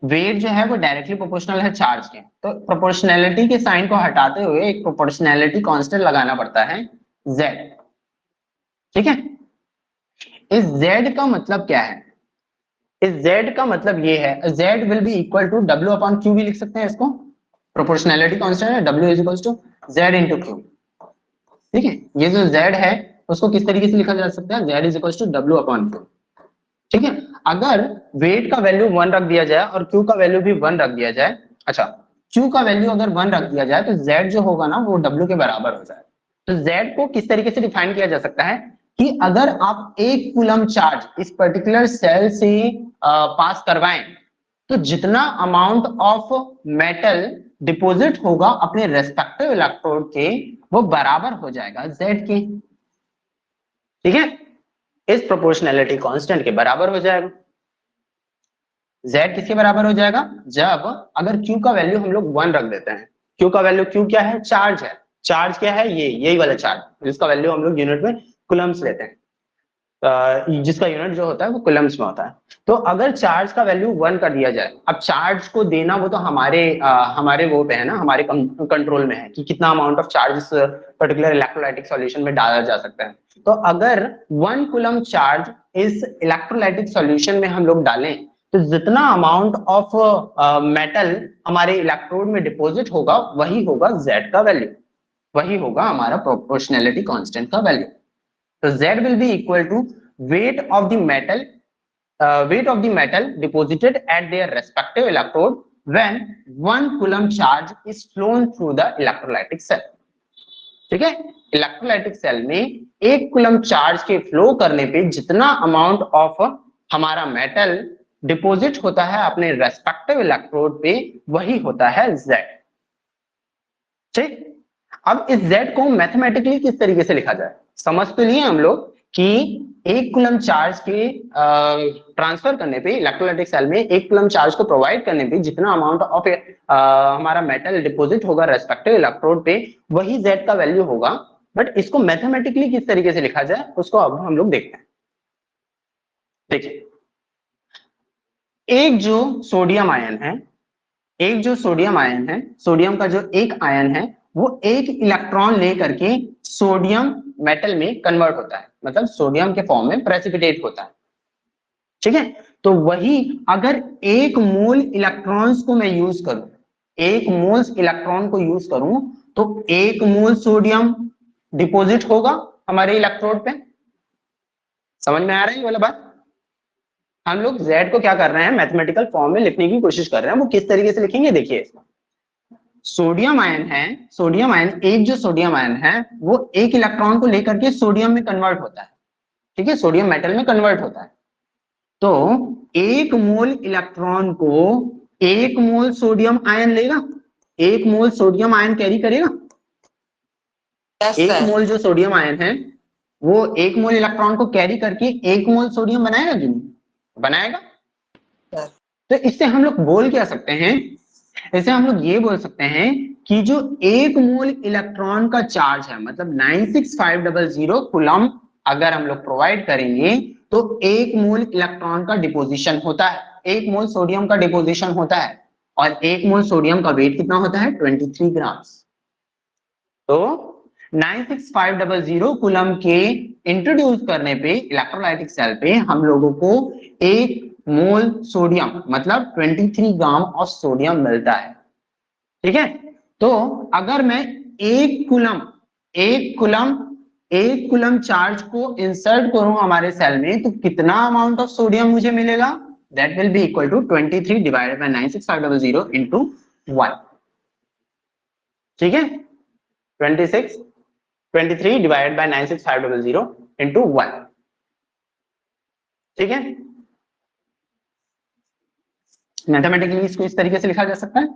वेट जो है वो डायरेक्टली प्रोपोर्शनल है चार्ज के, तो प्रोपोर्शनैलिटी के साइन को हटाते हुए एक प्रोपोर्शनैलिटी कांस्टेंट लगाना पड़ता है Z। ठीक है, इस Z का मतलब क्या है, इस Z का मतलब ये है, Z will be equal to W upon Q भी लिख सकते हैं इसको, प्रोपोर्शनैलिटी कांस्टेंट है W is equal to Z into Q। ठीक है, ये जो Z है उसको किस तरीके से लिखा जा सकता है, Z is equal to W upon Q। ठीक है, अगर वेट का वैल्यू 1 रख दिया जाए और Q का वैल्यू भी 1 रख दिया जाए, अच्छा Q का वैल्यू अगर 1 रख दिया जाए तो Z जो होगा ना वो W के बराबर हो जाए। तो Z को किस तरीके से डिफाइन किया जा सकता है कि अगर आप 1 कूलम चार्ज इस पर्टिकुलर सेल से पास करवाएं तो जितना अमाउंट ऑफ मेटल डिपॉजिट होगा अपने रेस्पेक्टिव इलेक्ट्रोड के वो बराबर हो जाएगा Z के। ठीक है, इस प्रोपोर्शनैलिटी कांस्टेंट के बराबर हो जाएगा। Z किसके बराबर हो जाएगा, जब अगर Q का वैल्यू हम लोग 1 रख देते हैं, Q का वैल्यू, Q क्या है, चार्ज है, चार्ज क्या है, ये यही वाला चार्ज जिसका वैल्यू हम लोग यूनिट में कूलम्स लेते हैं, जिसका यूनिट जो होता है वो कूलम्स में होता है। तो अगर चार्ज का वैल्यू 1 कर दिया जाए, अब चार्ज को देना वो तो हमारे वो पे है ना, हमारे कंट्रोल में है कि कितना अमाउंट ऑफ चार्ज इस पर्टिकुलर इलेक्ट्रोलाइटिक सॉल्यूशन में डाला जा सकता है। तो अगर 1 कूलम चार्ज इस इलेक्ट्रोलाइटिक सॉल्यूशन में हम लोग डालें तो जितना अमाउंट ऑफ मेटल हमारे इलेक्ट्रोड में डिपॉजिट होगा वही होगा Z का वैल्यू, वही होगा हमारा प्रोपोर्शनैलिटी कांस्टेंट का वैल्यू। तो Z will be equal to weight of the metal deposited at their respective electrode when 1 coulomb charge is flown through the electrolytic cell। ठीक है, इलेक्ट्रोलाइटिक सेल में 1 कूलम चार्ज के flow करने पे जितना amount of हमारा metal deposit होता है अपने रेस्पेक्टिव इलेक्ट्रोड पे वही होता है Z। ठीक, अब इस Z को मैथमेटिकली किस तरीके से लिखा जाए, समझ तो लिए हम लोग कि 1 कूलम चार्ज के ट्रांसफर करने पे इलेक्ट्रोलाइटिक सेल में 1 कूलम चार्ज को प्रोवाइड करने पे जितना अमाउंट ऑफ हमारा मेटल डिपॉजिट होगा रेस्पेक्टिव इलेक्ट्रोड पे वही Z का वैल्यू होगा। बट इसको मैथमेटिकली किस तरीके से लिखा जाए उसको अब हम लोग देखते हैं। देखिए, एक जो सोडियम आयन है, एक जो सोडियम आयन है, सोडियम का जो एक आयन है वो एक इलेक्ट्रॉन लेकर के सोडियम मेटल में कन्वर्ट होता है, मतलब सोडियम के फॉर्म में प्रेसिपिटेट होता है, ठीक है। तो वही अगर 1 मोल इलेक्ट्रॉन्स को मैं यूज करूं, 1 मोल्स इलेक्ट्रॉन को यूज करूं, तो 1 मोल सोडियम डिपॉजिट होगा हमारे इलेक्ट्रोड पे। समझ में आ रहा है ये वाला बात? हम लोग Z को क्या कर रहे हैं, मैथमेटिकल फॉर्म में लिखने की कोशिश कर रहे हैं। वो किस तरीके से लिखेंगे देखिए, सोडियम आयन है, सोडियम आयन, एक जो सोडियम आयन है वो 1 इलेक्ट्रॉन को लेकर के सोडियम में कन्वर्ट होता है, ठीक है, सोडियम मेटल में कन्वर्ट होता है। तो 1 मोल इलेक्ट्रॉन को 1 मोल सोडियम आयन लेगा, 1 मोल सोडियम आयन कैरी करेगा। Yes 1 sir. मोल जो सोडियम आयन है वो 1 मोल इलेक्ट्रॉन को कैरी करके 1 मोल सोडियम बनाएगा कि नहीं बनाएगा। सर तो इससे हम लोग बोल क्या सकते हैं, इससे हम लोग ये बोल सकते हैं कि जो 1 मोल इलेक्ट्रॉन का चार्ज है, मतलब 96500 कूलम अगर हम लोग प्रोवाइड करेंगे तो 1 मोल इलेक्ट्रॉन का डिपोजिशन होता है, 1 मोल सोडियम का डिपोजिशन होता है, और 1 मोल सोडियम का वेट कितना होता है 23 ग्राम। तो 96500 कूलम के इंट्रोड्यूस करने पे इलेक्ट्रोलाइटिक सेल पे हम लोगों को 1 मोल सोडियम मतलब 23 ग्राम ऑफ सोडियम मिलता है, ठीक है। तो अगर मैं 1 कूलम चार्ज को इंसर्ट करूं हमारे सेल में तो कितना अमाउंट ऑफ सोडियम मुझे मिलेगा, that will be equal to 23 divided by 96500 into 1, ठीक है। 23 डिवाइडेड बाय 96500 इनटू 1, ठीक है। मैथमेटिकली इसको इस तरीके से लिखा जा सकता है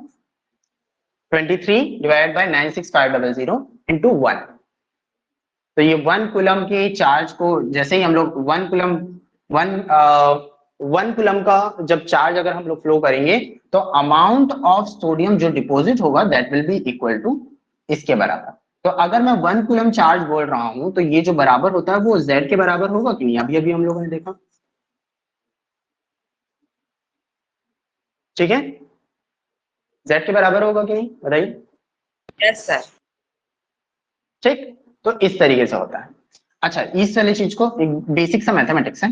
23 डिवाइडेड बाय 96500 इनटू 1। तो ये 1 कूलम के चार्ज को जैसे ही हम लोग 1 कूलम का जब चार्ज अगर हम लोग फ्लो करेंगे तो अमाउंट ऑफ सोडियम जो डिपॉजिट होगा that will be equal to इसके बराबर। तो अगर मैं 1 कूलम चार्ज बोल रहा हूं तो ये जो बराबर होता है वो Z के बराबर होगा कि नहीं, अभी अभी हम लोगों ने देखा, ठीक है। Z के बराबर होगा कि नहीं बताइए। Yes sir. ठीक, तो इस तरीके से होता है। अच्छा, इस वाली चीज को एक बेसिक सा मैथमेटिक्स है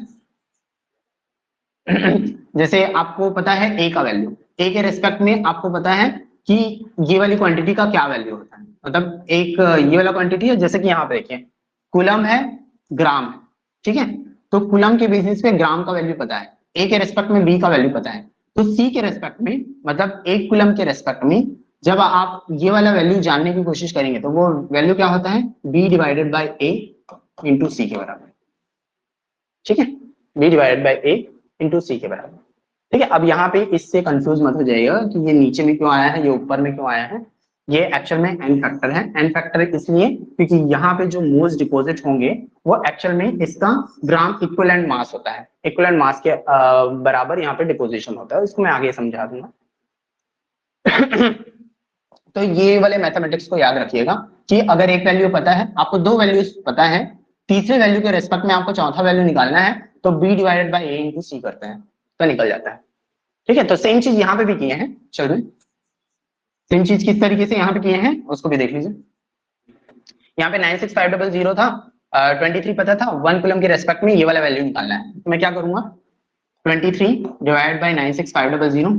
जैसे आपको पता है A का वैल्यू, A के रेस्पेक्ट में आपको पता है कि ये वाली क्वांटिटी का क्या वैल्यू होता है, मतलब एक ये वाला क्वांटिटी है, जैसे कि यहाँ पे देखिए कूलम है, ग्राम है, ठीक है। तो कूलम के बेसिस पे ग्राम का वैल्यू पता है, A के रेस्पेक्ट में B का वैल्यू पता है, तो C के रेस्पेक्ट में मतलब 1 कूलम के रेस्पेक्ट में जब आप ये वाला वैल्यू जानने की कोशिश करेंगे तो वो वैल्यू क्या होता है B divided by A into C के बराबर, ठीक है, B divided by A into C के बराबर, ठीक है। अब यहाँ पे इससे कंफ्यूज मत हो जाइएगा कि ये नीचे में क्यों आया है, ये ऊपर में क्यों आया है। ये एक्चुअल में एन फैक्टर है, एन फैक्टर इसलिए क्योंकि यहाँ पे जो मोल्स डिपॉजिट होंगे वो एक्चुअल में इसका ग्राम इक्विवेलेंट मास होता है, इक्विवेलेंट मास के बराबर यहाँ पे डिपोजिशन होता है, इसको मैं आगे समझा दूंगा। तो ये वाले मैथमेटिक्स को याद रखिएगा कि अगर एक वैल्यू पता है, आपको 2 वैल्यूज पता है, तीसरे वैल्यू के रेस्पेक्ट में आपको चौथा वैल्यू निकालना है तो B divided by A into C करते हैं तो निकल जाता है, ठीक है। तो सेम चीज यहाँ पे भी किए हैं, चलो सेम चीज किस तरीके से यहाँ पे किए हैं उसको भी देख लीजिए। यहाँ पे 96500 था, 23 पता था, 1 कूलम के रेस्पेक्ट में ये वाला वैल्यू निकालना है, तो मैं क्या करूंगा 23 डिवाइड बाई 96500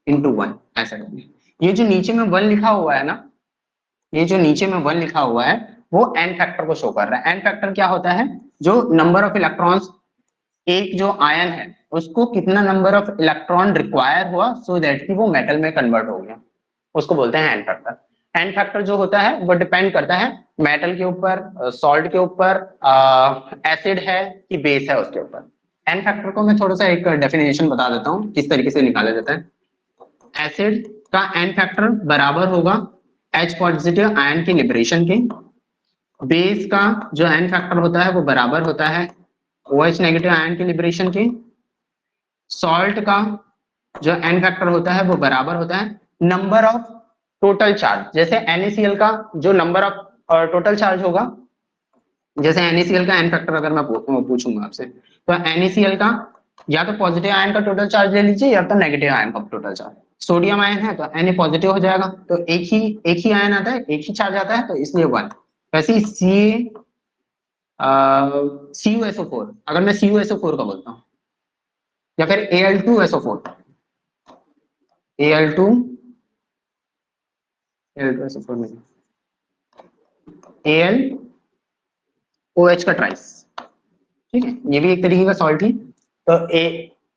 इंटू 1 ऐसा करेंगे। ये जो नीचे में 1 लिखा हुआ है ना, ये जो नीचे में 1 लिखा हुआ है वो एन फैक्टर को शो कर रहा है। एन फैक्टर क्या होता है, जो नंबर ऑफ इलेक्ट्रॉन्स एक जो आयन है उसको कितना नंबर ऑफ इलेक्ट्रॉन रिक्वायर हुआ सो दैट कि वो मेटल में कन्वर्ट हो गया, उसको बोलते हैं एन फैक्टर। एन फैक्टर जो होता है वो डिपेंड करता है मेटल के ऊपर, सॉल्ट के ऊपर, एसिड है कि बेस है उसके ऊपर। एन फैक्टर को मैं थोड़ा सा एक डेफिनेशन बता देता हूँ किस तरीके से निकाला जाता है। एसिड का एन फैक्टर बराबर होगा H पॉजिटिव आयन के लिबरेशन के, बेस का जो एन फैक्टर होता है वो बराबर होता है OH नेगेटिव आयन के लिबरेशन के, सॉल्ट का जो एन फैक्टर होता है वो बराबर होता है नंबर ऑफ टोटल चार्ज। जैसे NaCl का जो नंबर ऑफ टोटल चार्ज होगा, जैसे NaCl का एन फैक्टर अगर मैं पूछूंगा आपसे तो NaCl का या तो पॉजिटिव आयन का टोटल चार्ज ले लीजिए या तो नेगेटिव आयन का टोटल चार्ज, सोडियम आयन है तो Na पॉजिटिव हो जाएगा, तो एक ही आयन आता है, एक ही चार्ज आता है, तो इसलिए 1। वैसे ही CuSO4, अगर मैं CuSO4 का बोलता हूँ, या फिर Al2SO4, Al2SO4 नहीं, AlOH का ट्राइस, ठीक है, ये भी एक तरीके का सॉल्ट ही। तो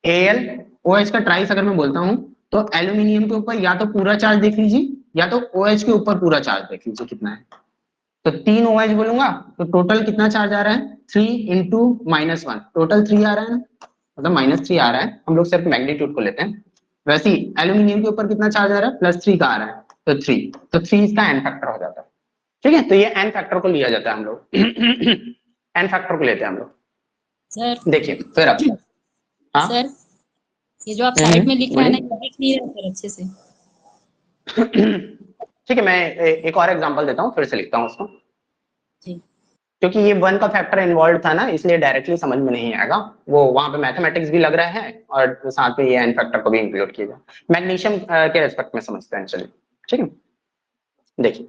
AlOH का ट्राइस अगर मैं बोलता हूं तो एल्यूमिनियम के ऊपर या तो पूरा चार्ज देख लीजिए या तो OH के ऊपर पूरा चार्ज देख लीजिए कितना है। तो 3 OH बोलूंगा तो टोटल कितना चार्ज आ रहा है, 3 इंटू -1, टोटल 3 आ रहा है, मतलब -3 आ रहा है, हम लोग सिर्फ मैग्नीट्यूड को लेते हैं। वैसे ही एल्यूमिनियम के ऊपर कितना चार्ज आ रहा है, +3 का आ रहा है, तो 3, तो 3 इसका n फैक्टर हो जाता है, ठीक है। तो ये n फैक्टर को लिया जाता है हम लोग n फैक्टर को लेते हैं हम लोग। सर देखिए फिर अब हाँ सर ये जो आप साइड में लिख रहे हैं ना, ये दिख नहीं रहा सर अच्छे से। ठीक है, मैं एक और एग्जांपल देता हूँ, फिर से लिखता हूँ उसको, जी क्योंकि ये 1 का फैक्टर इन्वॉल्व था ना, इसलिए डायरेक्टली समझ में नहीं आएगा, वो वहां पे मैथमेटिक्स भी लग रहा है और साथ में ये n फैक्टर को भी इंक्लूड किया जाए। मैग्नीशियम के रेस्पेक्ट में समझते हैं, चलिए ठीक है। देखिए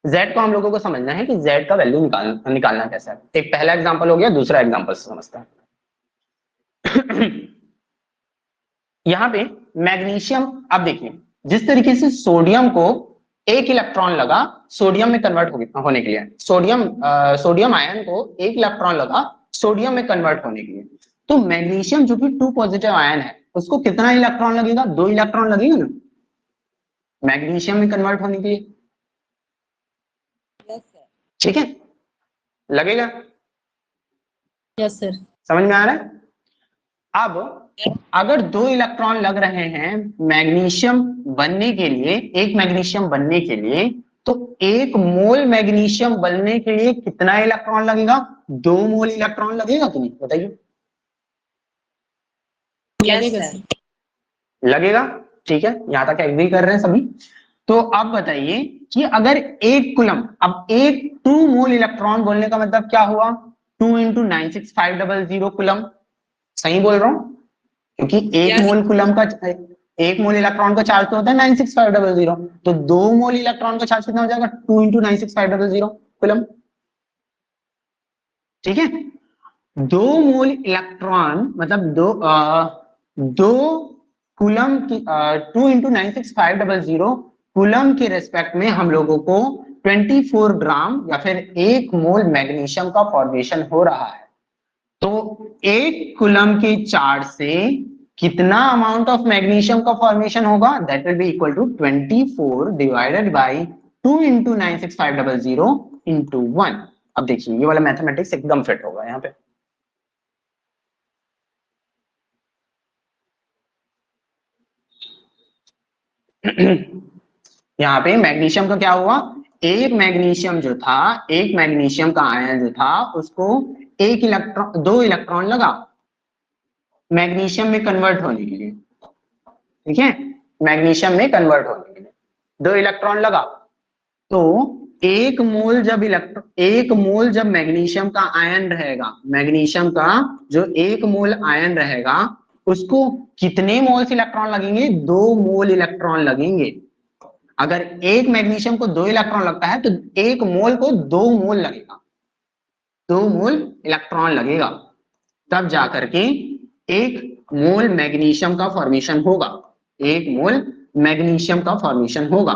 Z को हम लोगों को समझना है कि Z का वैल्यू निकालना कैसा है। एक पहला एग्जांपल हो गया, दूसरा एग्जांपल से समझते हैं। यहाँ पे मैग्नीशियम, अब देखिए जिस तरीके से सोडियम को एक इलेक्ट्रॉन लगा सोडियम में कन्वर्ट होने के लिए, सोडियम आयन को एक इलेक्ट्रॉन लगा सोडियम में कन्वर्ट होने के लिए, तो मैग्नीशियम जो कि 2 पॉजिटिव आयन है उसको कितना इलेक्ट्रॉन लगेगा, 2 इलेक्ट्रॉन लगेगा ना मैग्नीशियम में कन्वर्ट होने के लिए, Yes, sir. ठीक है, लगेगा, यस सर। समझ में आ रहा है। अब अगर 2 इलेक्ट्रॉन लग रहे हैं मैग्नीशियम बनने के लिए, एक मैग्नीशियम बनने के लिए, तो 1 मोल मैग्नीशियम बनने के लिए कितना इलेक्ट्रॉन लगेगा, 2 मोल इलेक्ट्रॉन लगेगा कि नहीं, बताइए। Yes, लगेगा sir. सर। लगेगा, ठीक है, यहां तक एग्री कर रहे हैं सभी। तो अब बताइए कि अगर 1 कूलम, अब 2 मोल इलेक्ट्रॉन बोलने का मतलब क्या हुआ, 2 इंटू 96500 कूलम, सही बोल रहा हूं, क्योंकि 1 Yes. मोल कूलम का, 1 मोल इलेक्ट्रॉन का चार्ज तो होता है 96500, तो 2 मोल इलेक्ट्रॉन का चार्ज कितना हो जाएगा, 2 इंटू 96500 कूलम, ठीक है। 2 मोल इलेक्ट्रॉन मतलब 2 कूलम की 2 इंटू 96500 कूलम के रेस्पेक्ट में हम लोगों को 24 ग्राम या फिर 1 मोल मैग्नीशियम का फॉर्मेशन हो रहा है। तो 1 कूलम के चार्ज से कितना अमाउंट ऑफ मैग्नीशियम का फॉर्मेशन होगा, that will be equal to 24 divided by 2 into 96500 into 1। अब देखिए ये वाला मैथमेटिक्स एकदम फिट होगा यहाँ पे। यहाँ पे मैग्नीशियम का क्या हुआ, एक मैग्नीशियम जो था, एक मैग्नीशियम का आयन जो था उसको 2 इलेक्ट्रॉन लगा मैग्नीशियम में कन्वर्ट होने के लिए, ठीक है, मैग्नीशियम में कन्वर्ट होने के लिए 2 इलेक्ट्रॉन लगा। तो 1 मोल जब मैग्नीशियम का आयन रहेगा, मैग्नीशियम का जो 1 मोल आयन रहेगा उसको कितने मोल्स इलेक्ट्रॉन लगेंगे, 2 मोल इलेक्ट्रॉन लगेंगे। अगर एक मैग्नीशियम को 2 इलेक्ट्रॉन लगता है तो 1 मोल को 2 मोल लगेगा, 2 मोल इलेक्ट्रॉन लगेगा, तब जाकर के 1 मोल मैग्नीशियम का फॉर्मेशन होगा, 1 मोल मैग्नीशियम का फॉर्मेशन होगा,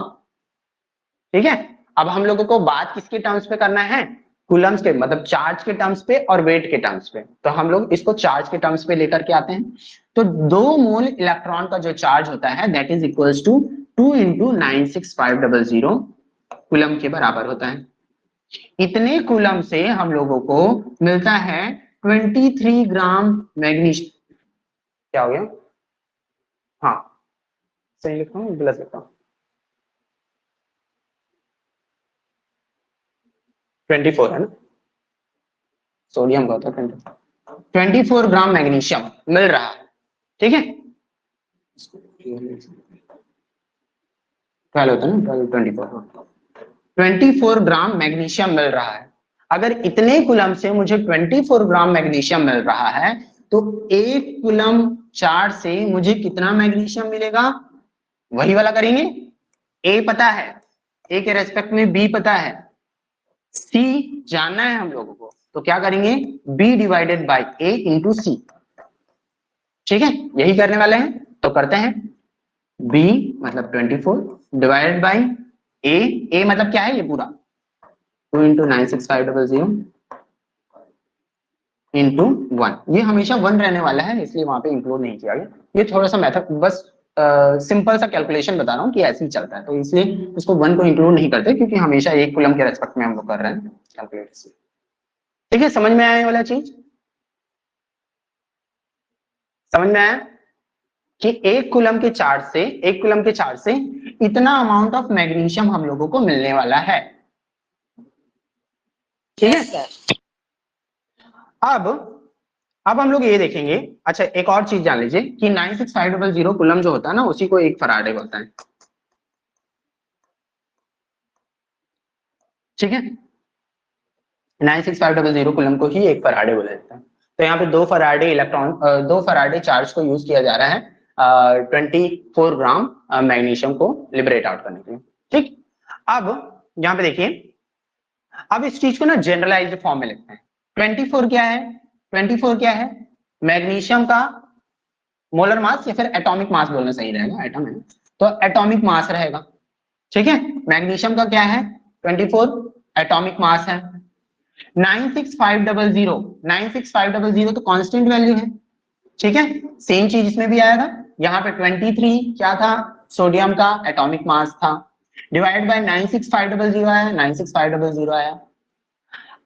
ठीक है। अब हम लोगों को बात किसके टर्म्स पे करना है, कूलम्स के, मतलब चार्ज के टर्म्स पे और वेट के टर्म्स पे। तो हम लोग इसको चार्ज के टर्म्स पे लेकर के आते हैं। तो 2 मोल इलेक्ट्रॉन का जो चार्ज होता है that is equals to 2 into 96500 coulomb के बराबर होता है। इतने कूलम से हम लोगों को मिलता है 23 ग्राम मैग्नीशियम। क्या हो गया, हाँ सही लिखा हूँ गलत लिखा हूँ, 24 है ना, सोडियम का होता है 24 ग्राम मैग्नीशियम मिल रहा है, ठीक है। 12 होता है ना, 24 ग्राम मैग्नीशियम मिल रहा है। अगर इतने कूलम से मुझे 24 ग्राम मैग्नीशियम मिल रहा है तो 1 कूलम चार्ज से मुझे कितना मैग्नीशियम मिलेगा, वही वाला करेंगे। ए पता है, ए के रेस्पेक्ट में बी पता है, सी जानना है हम लोगों को, तो क्या करेंगे, B divided by A into C. ठीक है, यही करने वाले हैं, तो करते हैं। बी मतलब 24 डिवाइडेड बाई ए मतलब क्या है, ये पूरा 2 इंटू 96500 इंटू 1। ये हमेशा 1 रहने वाला है, इसलिए वहां पे इंक्लूड नहीं किया गया। ये थोड़ा सा मेथड, बस सिंपल सा कैलकुलेशन बता रहा हूँ कि ऐसे ही चलता है, तो इसलिए इसको 1 को इंक्लूड नहीं करते, क्योंकि हमेशा 1 कूलम के रेस्पेक्ट में हम लोग कर रहे हैं कैलकुलेट। ठीक है, समझ में आने वाला चीज, समझ में आया कि 1 कूलम के चार्ज से इतना अमाउंट ऑफ मैग्नीशियम हम लोगों को मिलने वाला है। ठीक है, Yes, sir. अब हम लोग ये देखेंगे। अच्छा, एक और चीज जान लीजिए कि 96500 कूलम जो होता है ना, उसी को 1 फराडे बोलता है। ठीक है, 96500 कूलम को ही 1 फराडे बोला जाता है। तो यहाँ पे 2 फराडे इलेक्ट्रॉन, 2 फराडे चार्ज को यूज किया जा रहा है 24 ग्राम मैग्नीशियम को लिबरेट आउट करने के लिए। ठीक, अब यहाँ पे देखिए, अब इस चीज को ना जनरलाइज्ड फॉर्म में लिखते हैं। 24 क्या है, 24 क्या है, मैग्नीशियम का मोलर मास, या फिर एटॉमिक मास बोलना सही रहेगा, एटम है तो एटॉमिक मास रहेगा। ठीक है, मैग्नीशियम का क्या है 24, एटॉमिक मास है। 96500 तो कांस्टेंट वैल्यू है। ठीक है, सेम चीज इसमें भी आया था। यहाँ पे 23 क्या था, सोडियम का एटॉमिक मास था, डिवाइड बाय 96500 आया, 96500 आया।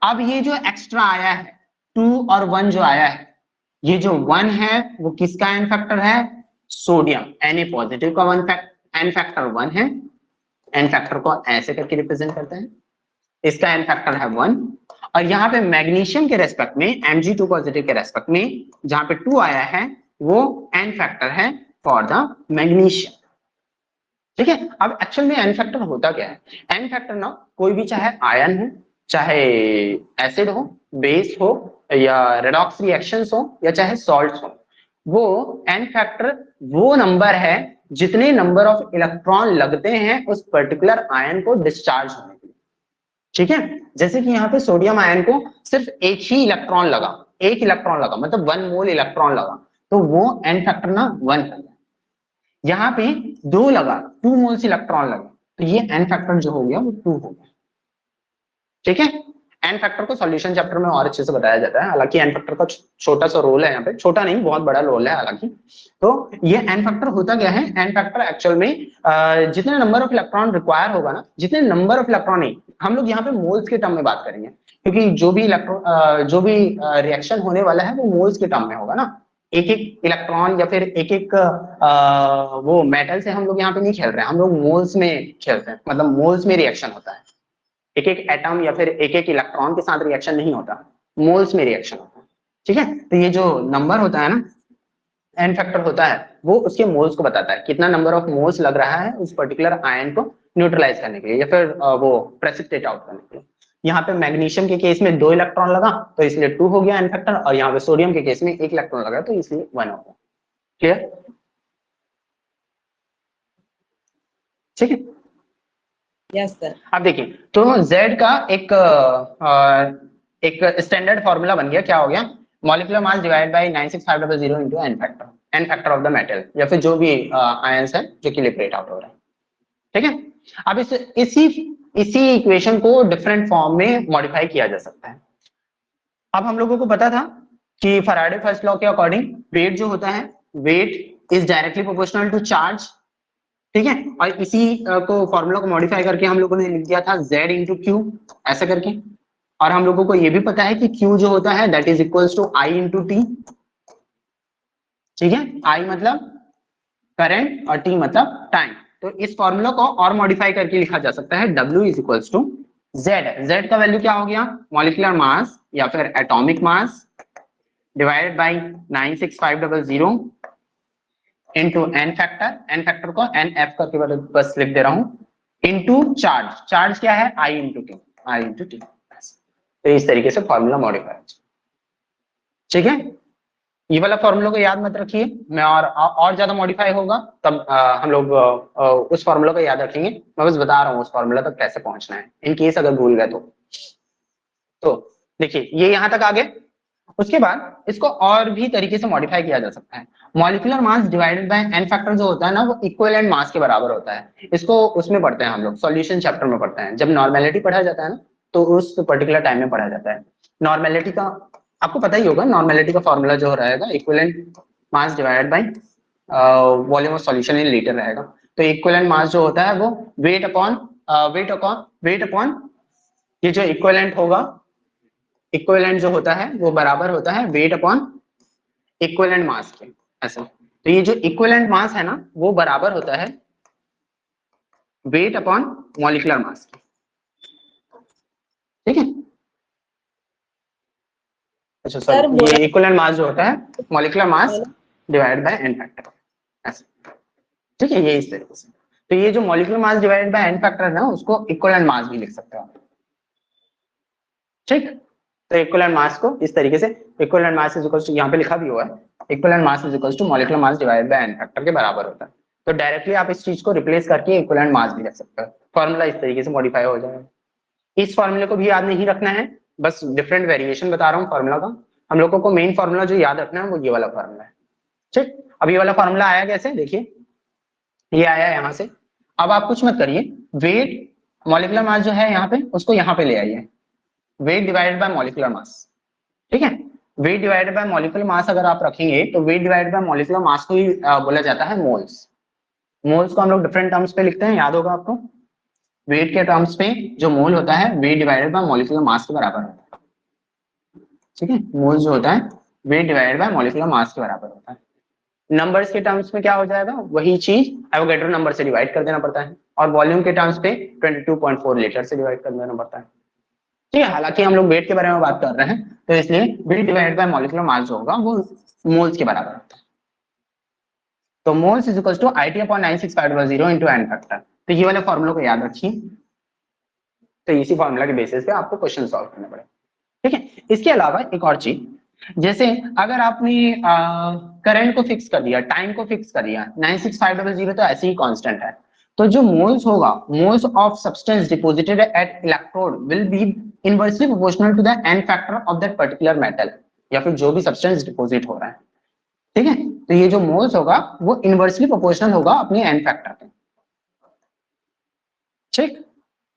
अब ये जो एक्स्ट्रा आया है 2 और 1 जो आया है, ये जो 1 है वो किसका एन फैक्टर है, सोडियम, Na पॉजिटिव का एन फैक्टर 1 है। एन फैक्टर को ऐसे करके रिप्रेजेंट करते हैं, इसका एन फैक्टर है 1। और यहाँ पे मैग्नीशियम के रेस्पेक्ट में, Mg2 पॉजिटिव के रेस्पेक्ट में जहां पे 2 आया है, वो एन फैक्टर है फॉर द मैग्नीशियम। ठीक है, अब एक्चुअल में एन फैक्टर होता क्या है, एन फैक्टर ना कोई भी, चाहे आयन हो, चाहे एसिड हो, बेस हो, या रेडॉक्स रिएक्शंस हो, या चाहे सॉल्ट्स हो, वो एन फैक्टर वो नंबर है जितने नंबर ऑफ इलेक्ट्रॉन लगते हैं उस पर्टिकुलर आयन को डिस्चार्ज होने के लिए। ठीक है, जैसे कि यहाँ पे सोडियम आयन को सिर्फ एक ही इलेक्ट्रॉन लगा, एक इलेक्ट्रॉन लगा, मतलब 1 मोल इलेक्ट्रॉन लगा, तो वो एन फैक्टर ना 1 है। यहाँ पे 2 लगा, 2 मोल्स इलेक्ट्रॉन लगा, तो ये एन फैक्टर जो हो गया वो 2 हो गया। ठीक है, एन फैक्टर को सॉल्यूशन चैप्टर में और अच्छे से बताया जाता है, हालांकि एन फैक्टर का छोटा सा रोल है यहाँ पे, छोटा नहीं बहुत बड़ा रोल है हालांकि। तो ये एन फैक्टर होता क्या है, एन फैक्टर एक्चुअल में जितने नंबर ऑफ इलेक्ट्रॉन रिक्वायर होगा ना, जितने नंबर ऑफ इलेक्ट्रॉन नहीं, हम लोग यहाँ पे मोल्स के टर्म में बात करेंगे, क्योंकि जो भी रिएक्शन होने वाला है वो मोल्स के टर्म में होगा ना। एक एक इलेक्ट्रॉन या फिर एक एक वो मेटल से हम लोग यहाँ पे नहीं खेल रहे हैं, हम लोग मोल्स में खेलते हैं, मतलब मोल्स में रिएक्शन होता है। एक एक एटम या फिर एक एक इलेक्ट्रॉन के साथ रिएक्शन नहीं होता, मोल्स में रिएक्शन होता है। ठीक है, तो ये जो नंबर होता है ना, एन फैक्टर होता है, वो उसके मोल्स को बताता है, कितना नंबर ऑफ मोल्स लग रहा है उस पर्टिकुलर आयन को न्यूट्रलाइज करने के लिए, या फिर वो प्रेसिपिटेट आउट करने के लिए। यहाँ पे मैग्नीशियम के केस में 2 इलेक्ट्रॉन लगा, तो इसलिए 2 हो गया एन फैक्टर, और यहाँ पे सोडियम के केस में 1 इलेक्ट्रॉन लगा, तो इसलिए 1 हो गया। क्लियर? ठीक है, Yes, sir. अब देखिए, तो Z का एक स्टैंडर्ड फॉर्मूला बन गया, क्या हो गया, molecular mass divide by 96500 into N factor of the metal, या फिर जो भी आयंस है जो कि लिबरेट आउट हो रहा है। ठीक है, अब इसी इक्वेशन को डिफरेंट फॉर्म में मॉडिफाई किया जा सकता है। अब हम लोगों को पता था कि फैराडे फर्स्ट लॉ के अकॉर्डिंग वेट जो होता है, weight is directly proportional to charge. ठीक है, और इसी को फॉर्मूला को मॉडिफाई करके हम लोगों ने लिख दिया था Z इंटू क्यू, ऐसा करके। और हम लोगों को ये भी पता है कि Q जो होता है that is equals to I into T. ठीक है, I मतलब करंट और T मतलब टाइम। तो इस फॉर्मूला को और मॉडिफाई करके लिखा जा सकता है W is equals to Z का वैल्यू क्या हो गया, मॉलिक्यूलर मास या फिर atomic mass divided by 96500 into N factor को एन एफ करके बस लिख दे रहा हूं, इंटू चार्ज क्या है I इंटू टी। तो इस तरीके से फॉर्मूला मॉडिफाई। ठीक है, ये वाला फॉर्मूला को याद मत रखिए, मैं और ज्यादा मॉडिफाई होगा तब हम लोग उस फॉर्मूला को याद रखेंगे। मैं बस बता रहा हूँ उस फॉर्मूला तक कैसे पहुंचना है, इन केस अगर भूल गए तो देखिए ये यहां तक आ गए। उसके बाद इसको और भी तरीके से मॉडिफाई किया जा सकता है। Molecular mass divided by N factor जो होता है ना, वो इक्विवेलेंट मास के बराबर होता है। इसको उसमें पढ़ते हैं हम लोग, सॉल्यूशन चैप्टर में पढ़ते हैं, जब नॉर्मेलिटी पढ़ा जाता है ना, तो उस पर्टिकुलर टाइम में पढ़ा जाता है। नॉर्मेलिटी का आपको पता ही होगा, नॉर्मेलिटी का फॉर्मूला जो रहेगा equivalent mass divided by volume of solution in litre रहेगा। तो इक्विवेलेंट मास जो होता है वो वेट अपॉन ये जो इक्विवेलेंट होगा, इक्विवेलेंट जो होता है वो बराबर होता है वेट अपॉन इक्विवेलेंट मास के, ऐसे। तो ये जो इक्विवेलेंट मास है ना, वो बराबर होता है वेट अपॉन मॉलिक्यूलर मास के, ठीक है। अच्छा सर, सॉरी, ये इक्विवेलेंट मास जो होता है molecular mass divided by N factor, ऐसे, ठीक है। ये इस तरीके से, तो ये जो molecular mass divided by N factor है ना, उसको इक्विवेलेंट मास भी लिख सकते हो, ठीक। तो इक्विवेलेंट मास को इस तरीके से, equivalent mass is equal to, यहाँ पे लिखा भी हुआ है, equivalent mass is equal to molecular mass divided by N factor के बराबर होता है। तो डायरेक्टली आप इस चीज को रिप्लेस करके इक्विवेलेंट मास भी लिख सकते हो, फॉर्मूला इस तरीके से मॉडिफाई हो जाएगा। इस फॉर्मूले को भी याद नहीं रखना है, बस डिफरेंट वेरिएशन बता रहा हूँ फॉर्मूला का। हम लोगों को मेन फॉर्मूला जो याद रखना है वो ये वाला फॉर्मूला है, ठीक। अब ये वाला फॉर्मूला आया कैसे, देखिए ये आया यहाँ से। अब आप कुछ मत करिए, वेट मॉलिक्यूलर मास जो है यहाँ पे, उसको यहाँ पे ले आइए, वेट डिवाइडेड बाय मॉलिक्यूलर मास, ठीक है। वेट डिवाइडेड बाय मॉलिक्यूलर मास अगर आप रखेंगे तो वेट डिवाइडेड बाय मॉलिक्यूलर मास को ही बोला जाता है मोल्स। मोल्स को हम लोग डिफरेंट टर्म्स पे लिखते हैं, याद होगा आपको। वेट के टर्म्स पे जो मोल होता है वेट डिवाइडेड बाय मॉलिक्यूलर मास के बराबर होता है, ठीक है। मोल जो होता है वेट डिवाइडेड बाय मॉलिक्यूलर मास के बराबर होता है। नंबर्स के टर्म्स में क्या हो जाएगा, वही चीज एवोगैड्रो नंबर से डिवाइड कर देना पड़ता है, और वॉल्यूम के टर्म्स पे 22.4 लीटर से डिवाइड कर देना पड़ता है, ठीक है। हालांकि हम लोग वेट के बारे में बात कर रहे हैं, तो इसलिए weight divided by molecular mass जो होगा वो मोल्स के बराबर होता है। तो moles is equal to IT upon 96500 into N factor. तो ये वाले फॉर्मूला को याद रखिए, तो इसी फॉर्मूला के बेसिस पे आपको क्वेश्चन सॉल्व करने पड़े, ठीक है। इसके अलावा एक और चीज, जैसे अगर आपने करंट को फिक्स कर दिया, टाइम को फिक्स कर दिया, 96500 तो ऐसे ही कांस्टेंट है, तो जो मोल्स होगा, moles of substance deposited at electrode will be inversely proportional to the N factor of that particular metal, या फिर जो भी सब्सटेंस डिपॉजिट हो रहा है, ठीक है। तो ये जो मोल्स होगा वो इनवर्सली प्रोपोर्शनल होगा अपने एन फैक्टर के, ठीक।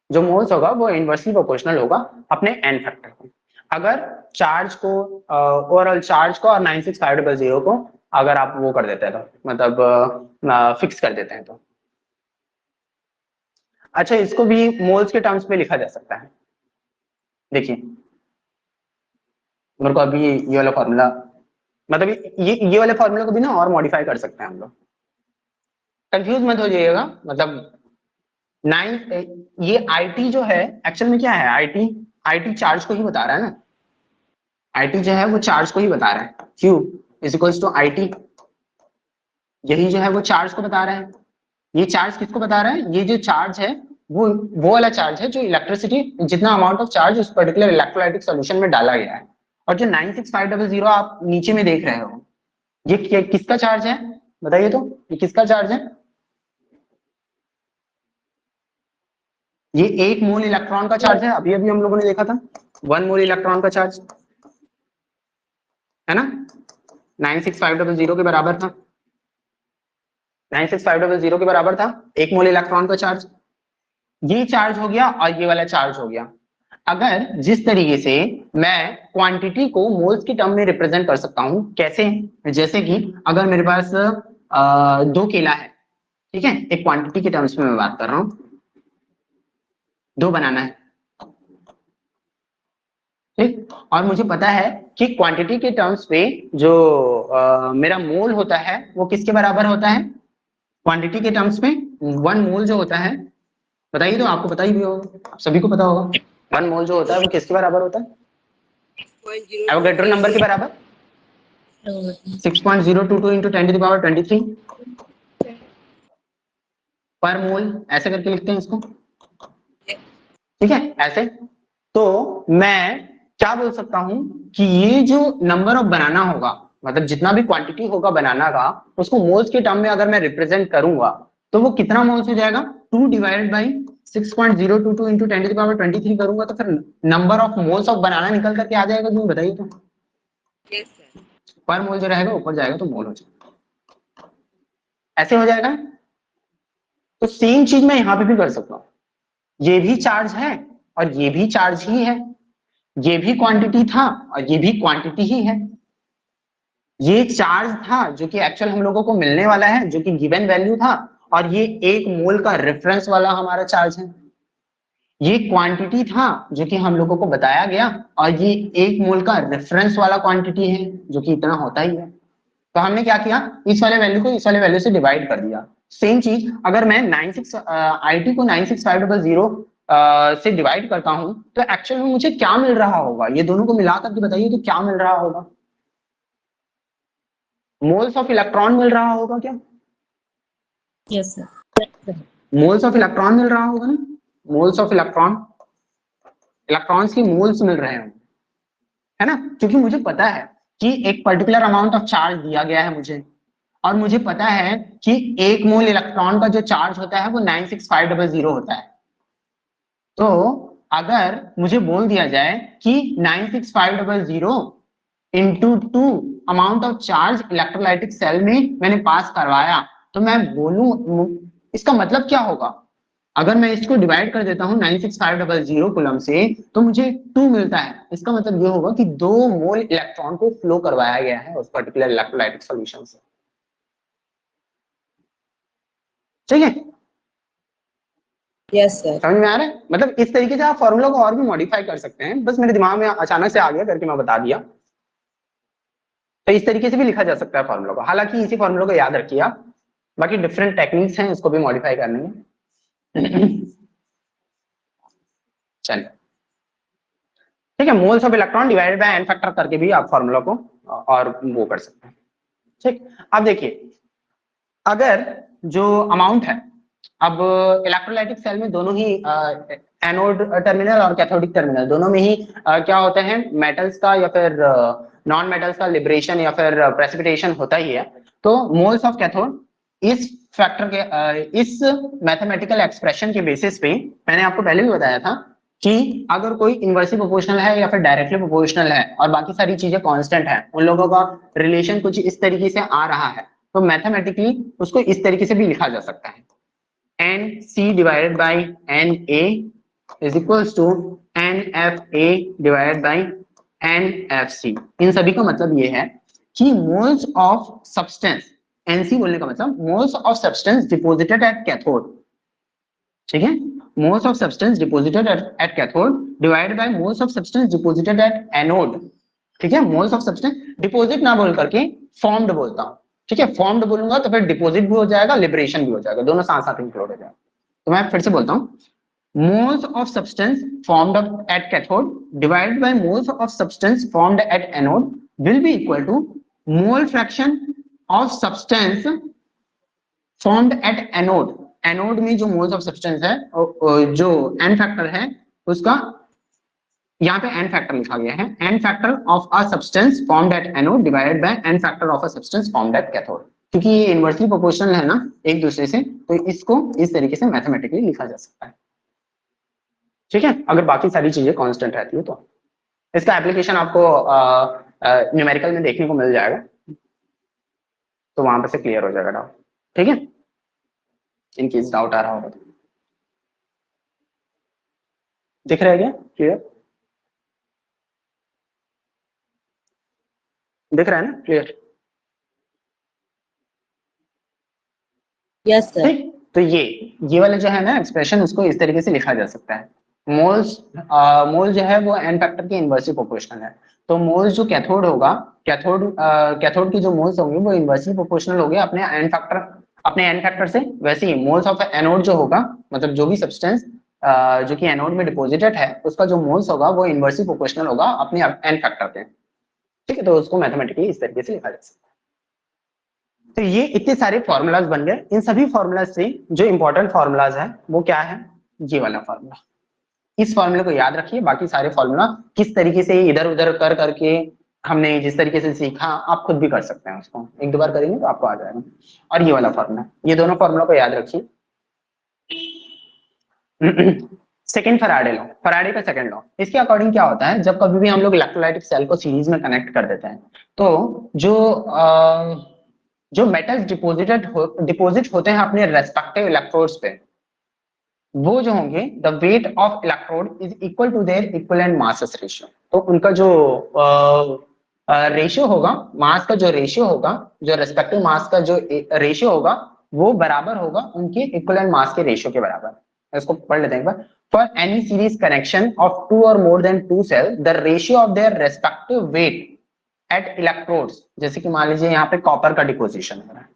जो मोल्स होगा वो इनवर्सली प्रोपोर्शनल होगा अपने एन फैक्टर को। अगर चार्ज को, ओवरऑल चार्ज को और 96500 को अगर आप वो कर देते हैं तो, मतलब फिक्स कर देते हैं तो। अच्छा, इसको भी मोल्स के टर्म्स पे लिखा जा सकता है। देखिए मेरे को अभी ये वाला फॉर्मूला, मतलब ये वाले फॉर्मूला को भी ना और मॉडिफाई कर सकते हैं हम लोग, कंफ्यूज मत हो जाइएगा। मतलब 9, ये IT जो है एक्चुअल में क्या है, IT चार्ज को ही बता रहा है ना, IT जो है वो चार्ज को ही बता रहा है, Q is equals to IT, यही जो है वो चार्ज को बता रहा है। ये चार्ज किसको बता रहा है, ये जो चार्ज है वो वाला चार्ज है जो इलेक्ट्रिसिटी, जितना अमाउंट ऑफ चार्ज उस पर्टिकुलर इलेक्ट्रोलाइटिक सॉल्यूशन में डाला गया है। और जो 96500 आप नीचे में देख रहे हो, ये किसका चार्ज है बताइए तो, ये किसका चार्ज है, ये 1 मोल इलेक्ट्रॉन का चार्ज है। अभी अभी हम लोगों ने देखा था 1 मोल इलेक्ट्रॉन का चार्ज है ना, 96500 के बराबर था, 96500 के बराबर था 1 मोल इलेक्ट्रॉन का चार्ज। ये चार्ज हो गया और ये वाला चार्ज हो गया। अगर जिस तरीके से मैं क्वांटिटी को मोल्स की टर्म में रिप्रेजेंट कर सकता हूं, कैसे, जैसे कि अगर मेरे पास 2 केला है, ठीक है, एक क्वांटिटी के टर्म्स में मैं बात कर रहा हूं, 2 बनाना है, ठीक। और मुझे पता है कि क्वांटिटी के टर्म्स पे जो मेरा मोल होता है वो किसके बराबर होता है, क्वांटिटी के टर्म्स पे 1 मोल जो होता है, बताइए तो, आपको पता ही भी होगा, सभी को पता होगा 1 मोल जो होता है वो किसके बराबर होता है, एवोगैड्रो नंबर के बराबर 6.022 into 10⁻23 पर मोल, ऐसे करके लिखते हैं इसको, ठीक है, ऐसे। तो मैं क्या बोल सकता हूं कि ये जो नंबर ऑफ बनाना होगा मतलब जितना भी क्वांटिटी होगा बनाना का उसको मोल्स के टर्म में अगर मैं रिप्रेजेंट करूंगा तो वो कितना मोल्स हो जाएगा, 2 डिवाइडेड बाई 6.022 इंटू 10⁻23 करूंगा तो फिर नंबर ऑफ मोल्स ऑफ बनाना निकल करके आ जाएगा। क्यों बताइए तो, यस सर। पर मोल जो रहेगा ऊपर जाएगा तो मोल हो जाएगा, ऐसे हो जाएगा। तो सेम चीज मैं यहाँ पे भी कर सकता हूँ, ये भी चार्ज है और ये भी चार्ज ही है, ये भी क्वांटिटी था और ये भी क्वांटिटी ही है। ये चार्ज था जो कि एक्चुअल हम लोगों को मिलने वाला है, जो कि गिवन वैल्यू था, और ये 1 मोल का रेफरेंस वाला हमारा चार्ज है। ये क्वांटिटी था जो कि हम लोगों को बताया गया, और ये 1 मोल का रेफरेंस वाला क्वांटिटी है जो कि इतना होता ही है। तो हमने क्या किया, इस वाले वैल्यू को इस वाले वैल्यू से डिवाइड कर दिया। सेम चीज अगर मैं 96 IT को 96500 से डिवाइड करता हूं तो एक्चुअल में मुझे क्या मिल रहा होगा, ये दोनों को मिला करके बताइए तो क्या मिल रहा होगा, मोल्स ऑफ इलेक्ट्रॉन मिल रहा होगा क्या, yes sir. Moles of electron मिल रहा होगा ना, मोल्स ऑफ इलेक्ट्रॉन, इलेक्ट्रॉन्स की मोल्स मिल रहे हैं, है ना, क्योंकि मुझे पता है कि एक पर्टिकुलर अमाउंट ऑफ चार्ज दिया गया है मुझे, और मुझे पता है कि 1 मोल इलेक्ट्रॉन का जो चार्ज होता है वो 96500 होता है। तो अगर मुझे बोल दिया जाए कि 96500 into 2 amount of charge electrolytic cell में मैंने पास करवाया, तो मैं बोलूं इसका मतलब क्या होगा, अगर मैं इसको डिवाइड कर देता हूं 96500 कूलम से तो मुझे 2 मिलता है। इसका मतलब ये होगा कि 2 मोल इलेक्ट्रॉन को फ्लो करवाया गया है उस पर्टिकुलर इलेक्ट्रोलाइटिक सॉल्यूशन से। ठीक है, यस सर। समझ में आ रहा है। मतलब इस तरीके से आप फॉर्मूला को और भी मॉडिफाई कर सकते हैं, बस मेरे दिमाग में अचानक से आ गया करके मैं बता दिया। तो इस तरीके से भी लिखा जा सकता है फॉर्मूला को, हालांकि इसी फॉर्मूला को याद रखिए आप, बाकी डिफरेंट टेक्निक्स हैं इसको भी मॉडिफाई करने में। चलिए ठीक है, moles of electron divided by N factor करके भी आप फॉर्मूला को और वो कर सकते हैं। ठीक, अब देखिए अगर जो अमाउंट है, अब इलेक्ट्रोलाइटिक सेल में दोनों ही एनोड टर्मिनल और कैथोडिक टर्मिनल दोनों में ही क्या होते हैं, मेटल्स का या फिर नॉन मेटल्स का लिबरेशन या फिर प्रेसिपिटेशन होता ही है। तो मोल्स ऑफ कैथोड इस फैक्टर के इस मैथमेटिकल एक्सप्रेशन के बेसिस पे मैंने आपको पहले भी बताया था कि अगर कोई इनवर्सली प्रोपोर्शनल है या फिर डायरेक्टली प्रोपोर्शनल है और बाकी सारी चीजें कांस्टेंट है, उन लोगों का रिलेशन कुछ इस तरीके से आ रहा है, तो मैथमेटिकली उसको इस तरीके से भी लिखा जा सकता है, NC divided by NA is equals to NFA divided by NFC। इन सभी का मतलब ये है कि मोल्स ऑफ सब्सटेंस, NC बोलने का मतलब moles of substance deposited at cathode, ठीक है, moles of substance deposited eight cathode divided by moles of substance deposited at anode. ठीक है, मोल्स ऑफ सब्सटेंस, डिपोजिट ना बोल करके फॉर्म्ड बोलता हूं, ठीक है, फॉर्म्ड बोलूंगा तो फिर डिपोजिट भी हो जाएगा, लिबरेशन भी हो जाएगा, दोनों साथ साथ इंक्लूड हो जाएगा। तो मैं फिर से बोलता हूं, moles of substance formed at cathode divided by moles of substance formed at anode will be equal to mole fraction of substance formed at anode. Anode में जो मोल्स ऑफ सब्सटेंस है, जो एन फैक्टर है उसका, यहाँ पे N factor लिखा गया है, n factor of a substance formed at anode divided by N factor of a substance formed at cathode. क्योंकि ये इनवर्सली प्रोपोर्शनल है ना एक दूसरे से, तो इसको इस तरीके से मैथमेटिकली लिखा जा सकता है। ठीक है, अगर बाकी सारी चीजें कांस्टेंट रहती है तो इसका एप्लीकेशन आपको न्यूमेरिकल में देखने को मिल जाएगा, तो वहां पर से क्लियर हो जाएगा डाउट। ठीक है, इन केस डाउट आ रहा होगा तो दिख रहा है क्या, क्लियर दिख रहा है ना, क्लियर। Yes sir. ठीक, तो ये वाला जो है ना एक्सप्रेशन, उसको इस तरीके से लिखा जा सकता है। मोल्स मोल जो है वो एन फैक्टर के इनवर्सली प्रोपोर्शनल है, तो मोल्स जो कैथोड होगा, कैथोड की जो मोल्स होंगे वो इनवर्सली प्रोपोर्शनल होंगे अपने एन फैक्टर से। वैसे ही मोल्स ऑफ एनोड जो होगा, मतलब जो भी सब्सटेंस जो कि एनोड में डिपोजिटेड है, उसका जो मोल्स होगा वो इनवर्सली प्रोपोर्शनल होगा अपने एन फैक्टर पे। ठीक है, तो उसको मैथमेटिकली इस तरीके से लिखा जा सकता है। तो ये इतने सारे फॉर्मूलाज बन गए। इन सभी फॉर्मूलाज से जो इंपॉर्टेंट फॉर्मूलाज है वो क्या है, ये वाला फॉर्मूला, इस फॉर्मूले को याद रखिए। बाकी सारे फॉर्मूला किस तरीके से इधर उधर कर करके हमने जिस तरीके से सीखा आप खुद भी कर सकते हैं, उसको एक दो बार करेंगे तो आपको आ जाएगा। और ये वाला फॉर्मूला, ये दोनों फॉर्मूला को याद रखिए। सेकेंड फैराडे लॉ, फैराडे का सेकंड लॉ, इसके अकॉर्डिंग क्या होता है, जब कभी भी हम लोग इलेक्ट्रोलाइटिक सेल को सीरीज में कनेक्ट कर देते हैं तो जो मेटल्स डिपोजिट होते हैं अपने रेस्पेक्टिव इलेक्ट्रोड्स पे, वो जो होंगे the weight of electrode is equal to their equivalent masses ratio. तो उनका जो रेशियो होगा, मास का जो रेशियो होगा, जो रेस्पेक्टिव मास का जो रेशियो होगा वो बराबर होगा उनके इक्विवेलेंट मास के रेशियो के बराबर। इसको पढ़ लेते हैं एक बार। For any series connection of two or more than two cell the ratio of their respective weight at electrodes, जैसे कि मान लीजिए यहाँ पे कॉपर का डिपोजिशन हो रहा है,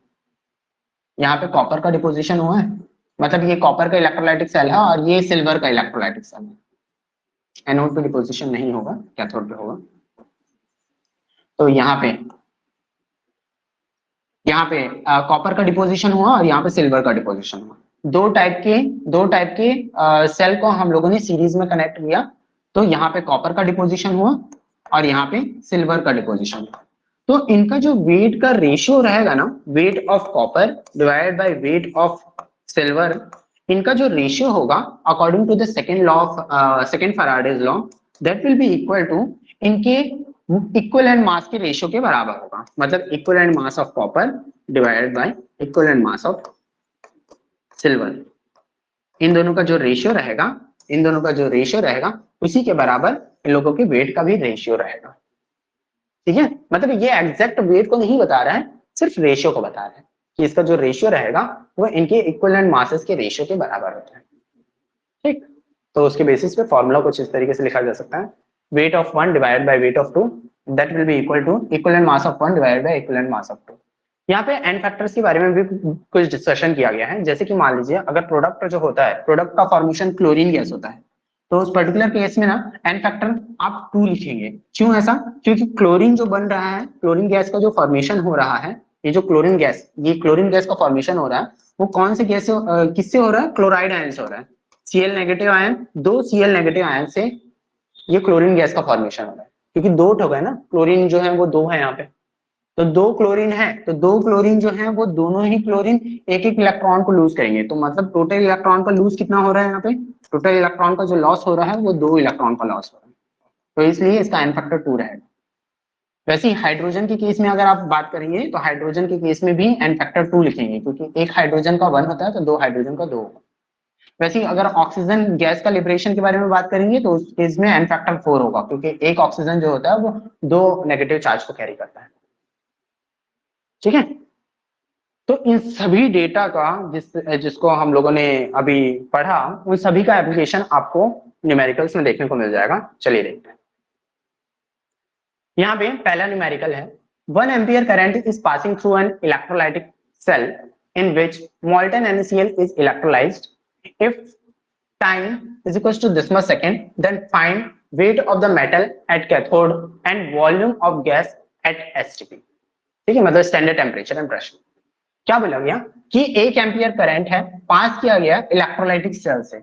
यहाँ पे कॉपर का डिपोजिशन हुआ है, मतलब ये कॉपर का इलेक्ट्रोलाइटिक सेल है और ये सिल्वर का इलेक्ट्रोलाइटिक सेल है। एनोड पे डिपोजिशन नहीं होगा, कैथोड पे होगा। तो यहाँ पे कॉपर का डिपोजिशन हुआ और यहाँ पे सिल्वर का डिपोजिशन हुआ। दो टाइप के सेल को हम लोगों ने सीरीज में कनेक्ट किया, तो यहाँ पे कॉपर का डिपोजिशन हुआ और यहाँ पे सिल्वर का डिपोजिशन हुआ। तो इनका जो वेट का रेशियो रहेगा ना, weight of copper divided by weight of silver, इनका जो रेशियो होगा according to the second law of second Faraday's law, that will be equal to इनके इक्विवेलेंट मास के रेशियो के बराबर होगा। मतलब equivalent mass of copper divided by equivalent mass of silver, इन दोनों का जो रेशियो रहेगा उसी के बराबर इन लोगों के वेट का भी रेशियो रहेगा। ठीक है, मतलब ये एग्जैक्ट वेट को नहीं बता रहा है, सिर्फ रेशियो को बता रहा है कि इसका जो रेशियो रहेगा वो इनके इक्विवेलेंट मासेस के रेशियो के बराबर होता है। ठीक, तो उसके बेसिस पे फॉर्मूला कुछ इस तरीके से लिखा जा सकता है, weight of one divided by weight of two, that will be equal to equivalent mass of one divided by equivalent mass of two. यहाँ पे एन फैक्टर्स के बारे में भी कुछ डिस्कशन किया गया है। जैसे कि मान लीजिए अगर प्रोडक्ट जो होता है, प्रोडक्ट का फॉर्मेशन क्लोरीन गैस होता है, तो उस पर्टिकुलर केस में ना एन फैक्टर आप 2 लिखेंगे। क्यों ऐसा? क्योंकि क्लोरीन जो बन रहा है, क्लोरीन गैस का जो फॉर्मेशन हो रहा है, ये जो क्लोरीन गैस का फॉर्मेशन हो रहा है वो कौन से गैस से किससे हो रहा है? क्लोराइड आयन से हो रहा है। Cl negative ion, 2 Cl negative ion से ये क्लोरीन गैस का फॉर्मेशन हो रहा है। क्योंकि 2 हो गए ना, क्लोरीन जो है वो 2 है यहाँ पे, तो 2 क्लोरीन है, तो 2 क्लोरीन जो है वो दोनों ही क्लोरीन एक एक इलेक्ट्रॉन को लूज करेंगे। तो मतलब टोटल इलेक्ट्रॉन का लूज कितना हो रहा है यहाँ पे? टोटल इलेक्ट्रॉन का जो लॉस हो रहा है वो 2 इलेक्ट्रॉन का लॉस हो रहा है, तो इसलिए इसका एन फैक्टर 2 रहेगा। वैसे ही हाइड्रोजन के केस में अगर आप बात करेंगे तो हाइड्रोजन के केस में भी एन फैक्टर 2 लिखेंगे, क्योंकि एक हाइड्रोजन का 1 होता है तो 2 हाइड्रोजन का 2 होगा। वैसे ही अगर ऑक्सीजन गैस का लिबरेशन के बारे में बात करेंगे तो उस केस में एन फैक्टर 4 होगा, क्योंकि एक ऑक्सीजन जो होता है वो 2 नेगेटिव चार्ज को कैरी करता है। ठीक है, तो इन सभी डेटा का जिसको हम लोगों ने अभी पढ़ा, उन सभी का एप्लीकेशन आपको न्यूमेरिकल्स में देखने को मिल जाएगा। चलिए देखते हैं। यहाँ पे पहला न्यूमेरिकल है, 1 ampere current is passing through an electrolytic cell in which molten NaCl is electrolyzed. If time is equals to decimal second, then find weight of the metal at cathode and volume of gas at STP. ठीक है, मतलब standard temperature and pressure. क्या बोला गया कि 1 ampere current है, पास किया गया इलेक्ट्रोलाइटिक सेल से,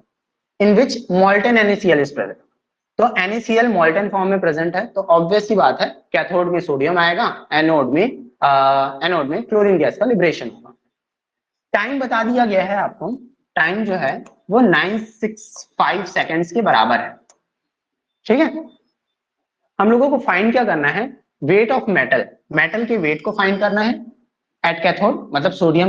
इन which molten NaCl is present. तो NaCl मोल्टन फॉर्म में प्रेजेंट है, तो ऑब्वियस सी बात है कैथोड में सोडियम आएगा, एनोड में क्लोरीन गैस का लिबरेशन होगा। टाइम बता दिया गया है आपको, टाइम जो है वो 965 सेकेंड्स के बराबर है। ठीक है, हम लोगों को फाइंड क्या करना है? वेट ऑफ मेटल के वेट को फाइंड करना है एट कैथोड, मतलब सोडियम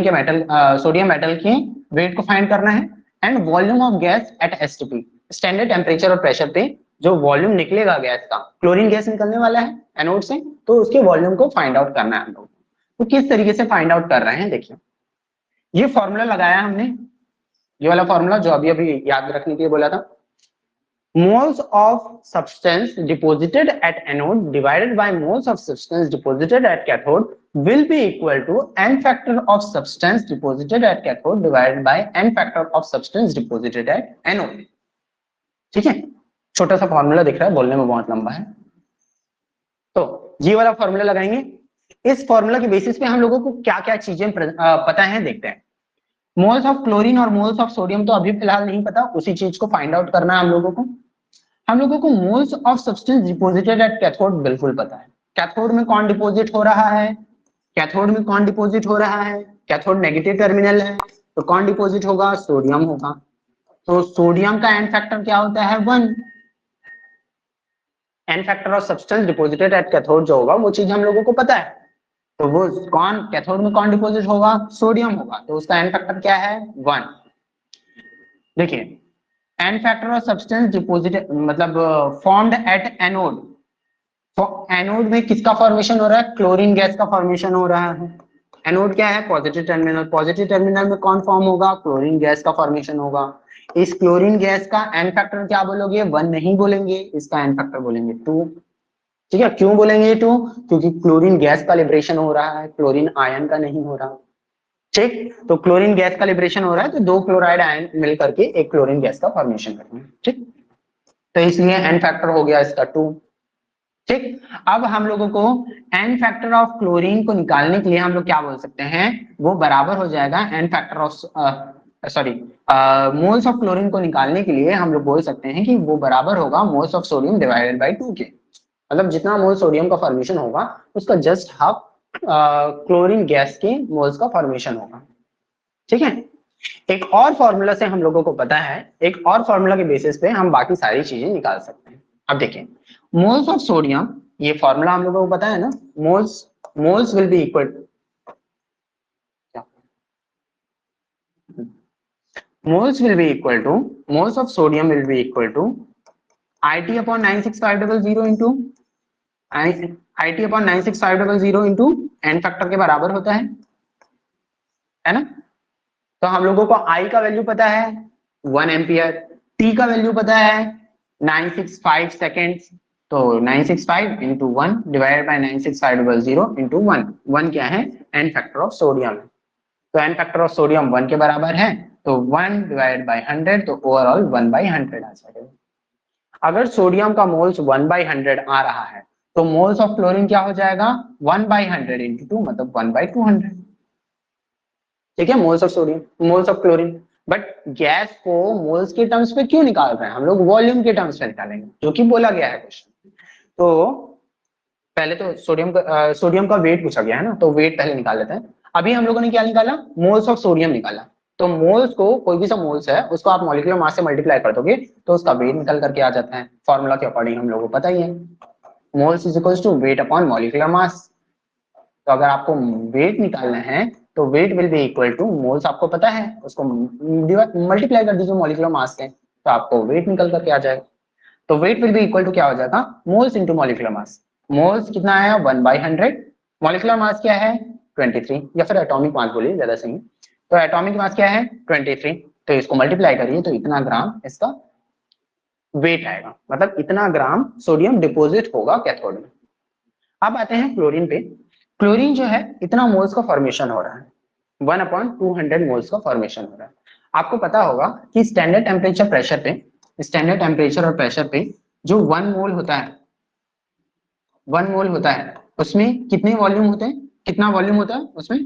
मेटल के वेट को फाइंड करना है, and volume of gas at STP, standard temperature और प्रेशर पे जो वॉल्यूम निकलेगा गैस का, क्लोरीन गैस निकलने वाला है एनोड से, तो उसके वॉल्यूम को फाइंड आउट करना है हम लोग। तो किस तरीके से फाइंड आउट कर रहे हैं देखिए, ये फॉर्मूला लगाया हमने, ये वाला फॉर्मूला जो अभी याद रखने के लिए बोला था, moles of substance deposited at anode divided by moles of substance deposited at cathode will be equal to n factor of substance deposited at cathode divided by n factor of substance deposited at anode. ठीक है, छोटा सा formula दिख रहा है, बोलने में बहुत लंबा है, तो ये वाला फॉर्मूला लगाएंगे। इस फॉर्मूला के बेसिस पे हम लोगों को क्या क्या चीजें पता है देखते हैं। मोल्स ऑफ क्लोरीन और मोल्स ऑफ सोडियम तो अभी फिलहाल नहीं पता, उसी चीज को फाइंड आउट करना है हम लोगों को। Moles of substance deposited at cathode बिल्कुल पता है, कैथोड में कौन डिपॉजिट हो रहा है? कैथोड में कौन डिपॉजिट हो रहा है? कैथोड नेगेटिव टर्मिनल है, तो कौन डिपॉजिट होगा? सोडियम होगा। तो सोडियम का एन फैक्टर क्या होता है? 1। N factor of substance deposited at cathode जो होगा वो चीज हम लोगों को पता है। तो वो कौन कैथोड में कौन डिपॉजिट होगा? सोडियम होगा, तो उसका एन फैक्टर क्या है? 1। देखिए, n factor of substance deposited मतलब फॉर्म्ड एट एनोड। तो एनोड में किसका फॉर्मेशन हो रहा है? क्लोरीन गैस का फॉर्मेशन हो रहा है। एनोड क्या है? Positive terminal. पॉजिटिव टर्मिनल में कौन फॉर्म होगा? क्लोरीन गैस का फॉर्मेशन होगा। इस क्लोरीन गैस का एन फैक्टर क्या बोलोगे? 1 नहीं बोलेंगे, इसका एन फैक्टर बोलेंगे 2। ठीक है, क्यों बोलेंगे 2? क्योंकि क्लोरीन गैस का लिबरेशन हो रहा है, क्लोरीन आयन का नहीं हो रहा। ठीक, तो क्लोरीन गैस का लिबरेशन हो रहा है, तो 2 क्लोराइड आयन मिल करके एक क्लोरीन गैस का फॉर्मेशन करेंगे। ठीक, तो इसलिए एन फैक्टर हो गया इसका 2। ठीक, अब हम लोगों को एन फैक्टर ऑफ क्लोरीन को निकालने के लिए हम लोग क्या बोल सकते हैं? वो बराबर हो जाएगा n factor of moles of chlorine को निकालने के लिए हम लोग बोल सकते हैं कि वो बराबर होगा moles of sodium divided by 2 के। मतलब जितना मोल सोडियम का फॉर्मेशन होगा उसका जस्ट हाफ क्लोरीन गैस के मोल्स का फॉर्मेशन होगा। ठीक है, एक और फॉर्मूला से हम लोगों को पता है, एक और फॉर्मूला के बेसिस पे हम बाकी सारी चीजें निकाल सकते हैं। अब देखिए, मोल्स ऑफ सोडियम, ये फॉर्मूला हम लोगों को पता है ना, moles will be equal moles of sodium will be equal to IT upon 96500 into IT upon 96500 into N factor के बराबर होता है ना। तो हम लोगों को I का वैल्यू पता है 1 एम्पियर, T का वैल्यू पता है 965 सेकेंड्स, तो 965 इंटू 1 डिवाइडेड बाय 96500 इंटू 1 क्या है? N factor of sodium. तो एन फैक्टर ऑफ सोडियम 1 के बराबर है, तो 1 डिवाइडेड बाय 100, तो ओवरऑल 1/100 आ जाएगा। अगर सोडियम का मोल्स 1/100 आ रहा है, तो मोल्स ऑफ क्लोरीन क्या हो जाएगा? 1/100 इंटू 2 मतलब 1/200। ठीक है, moles of sodium, moles of chlorine. But gas को मोल्स के टर्म्स पे क्यों निकाल रहे हैं? हम लोग वॉल्यूम के टर्म्स पे निकालेंगे, जो कि बोला गया है क्वेश्चन। तो पहले तो सोडियम का वेट पूछा गया है ना, तो वेट पहले निकाल लेते हैं। अभी हम लोगों ने क्या निकाला? मोल्स ऑफ सोडियम निकाला। तो मोल्स को, कोई भी सा मोल्स है उसको आप मॉलिक्यूलर मास से मल्टीप्लाई कर दोगे तो उसका वेट निकल करके आ जाता है। फॉर्मूला के अकॉर्डिंग हम लोगों को पता ही है, moles is equal to weight upon molecular mass. तो अगर आपको वेट निकालना है तो weight will be equal to moles, आपको पता है, उसको मल्टीप्लाई कर दीजिए मॉलिक्यूलर मास से, तो आपको वेट निकल करके आ जाएगा। तो weight will be equal to क्या हो जाएगा? Moles into molecular mass. Moles कितना आया? 1/100। मॉलिक्यूलर मास क्या है? 23, या फिर एटॉमिक मास बोलिए ज्यादा सही। तो एटॉमिक मास क्या है? 23। तो इसको मल्टीप्लाई करिए तो इतना ग्राम इसका वेट आएगा, मतलब इतना ग्राम सोडियम डिपोजिट होगा कैथोड में। अब आते हैं क्लोरीन पे। क्लोरीन जो है, इतना मोल्स का फॉर्मेशन हो रहा है, 1/200 मोल्स का फॉर्मेशन हो रहा है। आपको पता होगा कि स्टैंडर्ड टेम्परेचर प्रेशर पे, स्टैंडर्ड टेम्परेचर और प्रेशर पे जो 1 मोल होता है, 1 मोल होता है, उसमें कितने वॉल्यूम होते हैं? कितना वॉल्यूम होता है उसमें?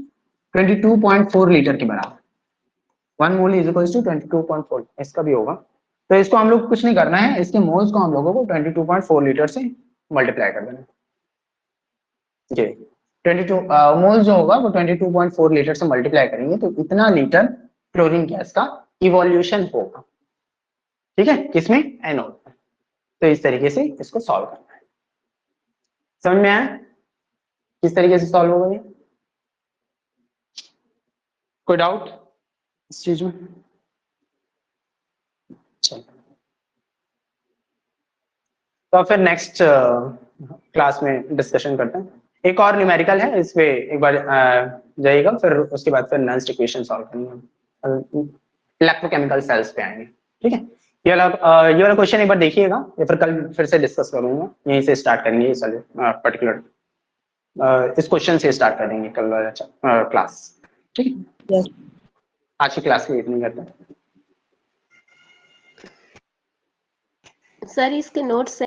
22.4 लीटर के बराबर। 1 मोल इज इक्वल टू 22.4, इसका भी होगा। तो इसको हम लोग कुछ नहीं करना है, इसके मोल्स को हम लोगों को 22.4 लीटर से मल्टीप्लाई कर देना। जी, 22 मोल्स जो होगा वो 22.4 लीटर से मल्टीप्लाई करेंगे तो इतना लीटर क्लोरीन गैस का इवोल्यूशन होगा। ठीक है, किसमें? एनोड। तो इस तरीके से इसको सॉल्व करना है। समझ में आया किस तरीके से सॉल्व होगा ये? कोई डाउट इस चीज में? चलो, तो फिर नेक्स्ट क्लास में डिस्कशन करते हैं। एक और न्यूमेरिकल है, इस पे एक बार जाइएगा, फिर उसके बाद फिर नॉन इक्वेशन सॉल्व करेंगे, इलेक्ट्रोकेमिकल सेल्स पे आएंगे। ठीक है, ये वाला क्वेश्चन एक बार देखिएगा, या फिर कल फिर से डिस्कस करूंगा। यहीं से स्टार्ट करेंगे इस वाले पर्टिकुलर इस क्वेश्चन से स्टार्ट कर देंगे कल वाला क्लास। ठीक है, Yes. आज की क्लास के लिए इतनी करते हैं। सर इसके नोट्स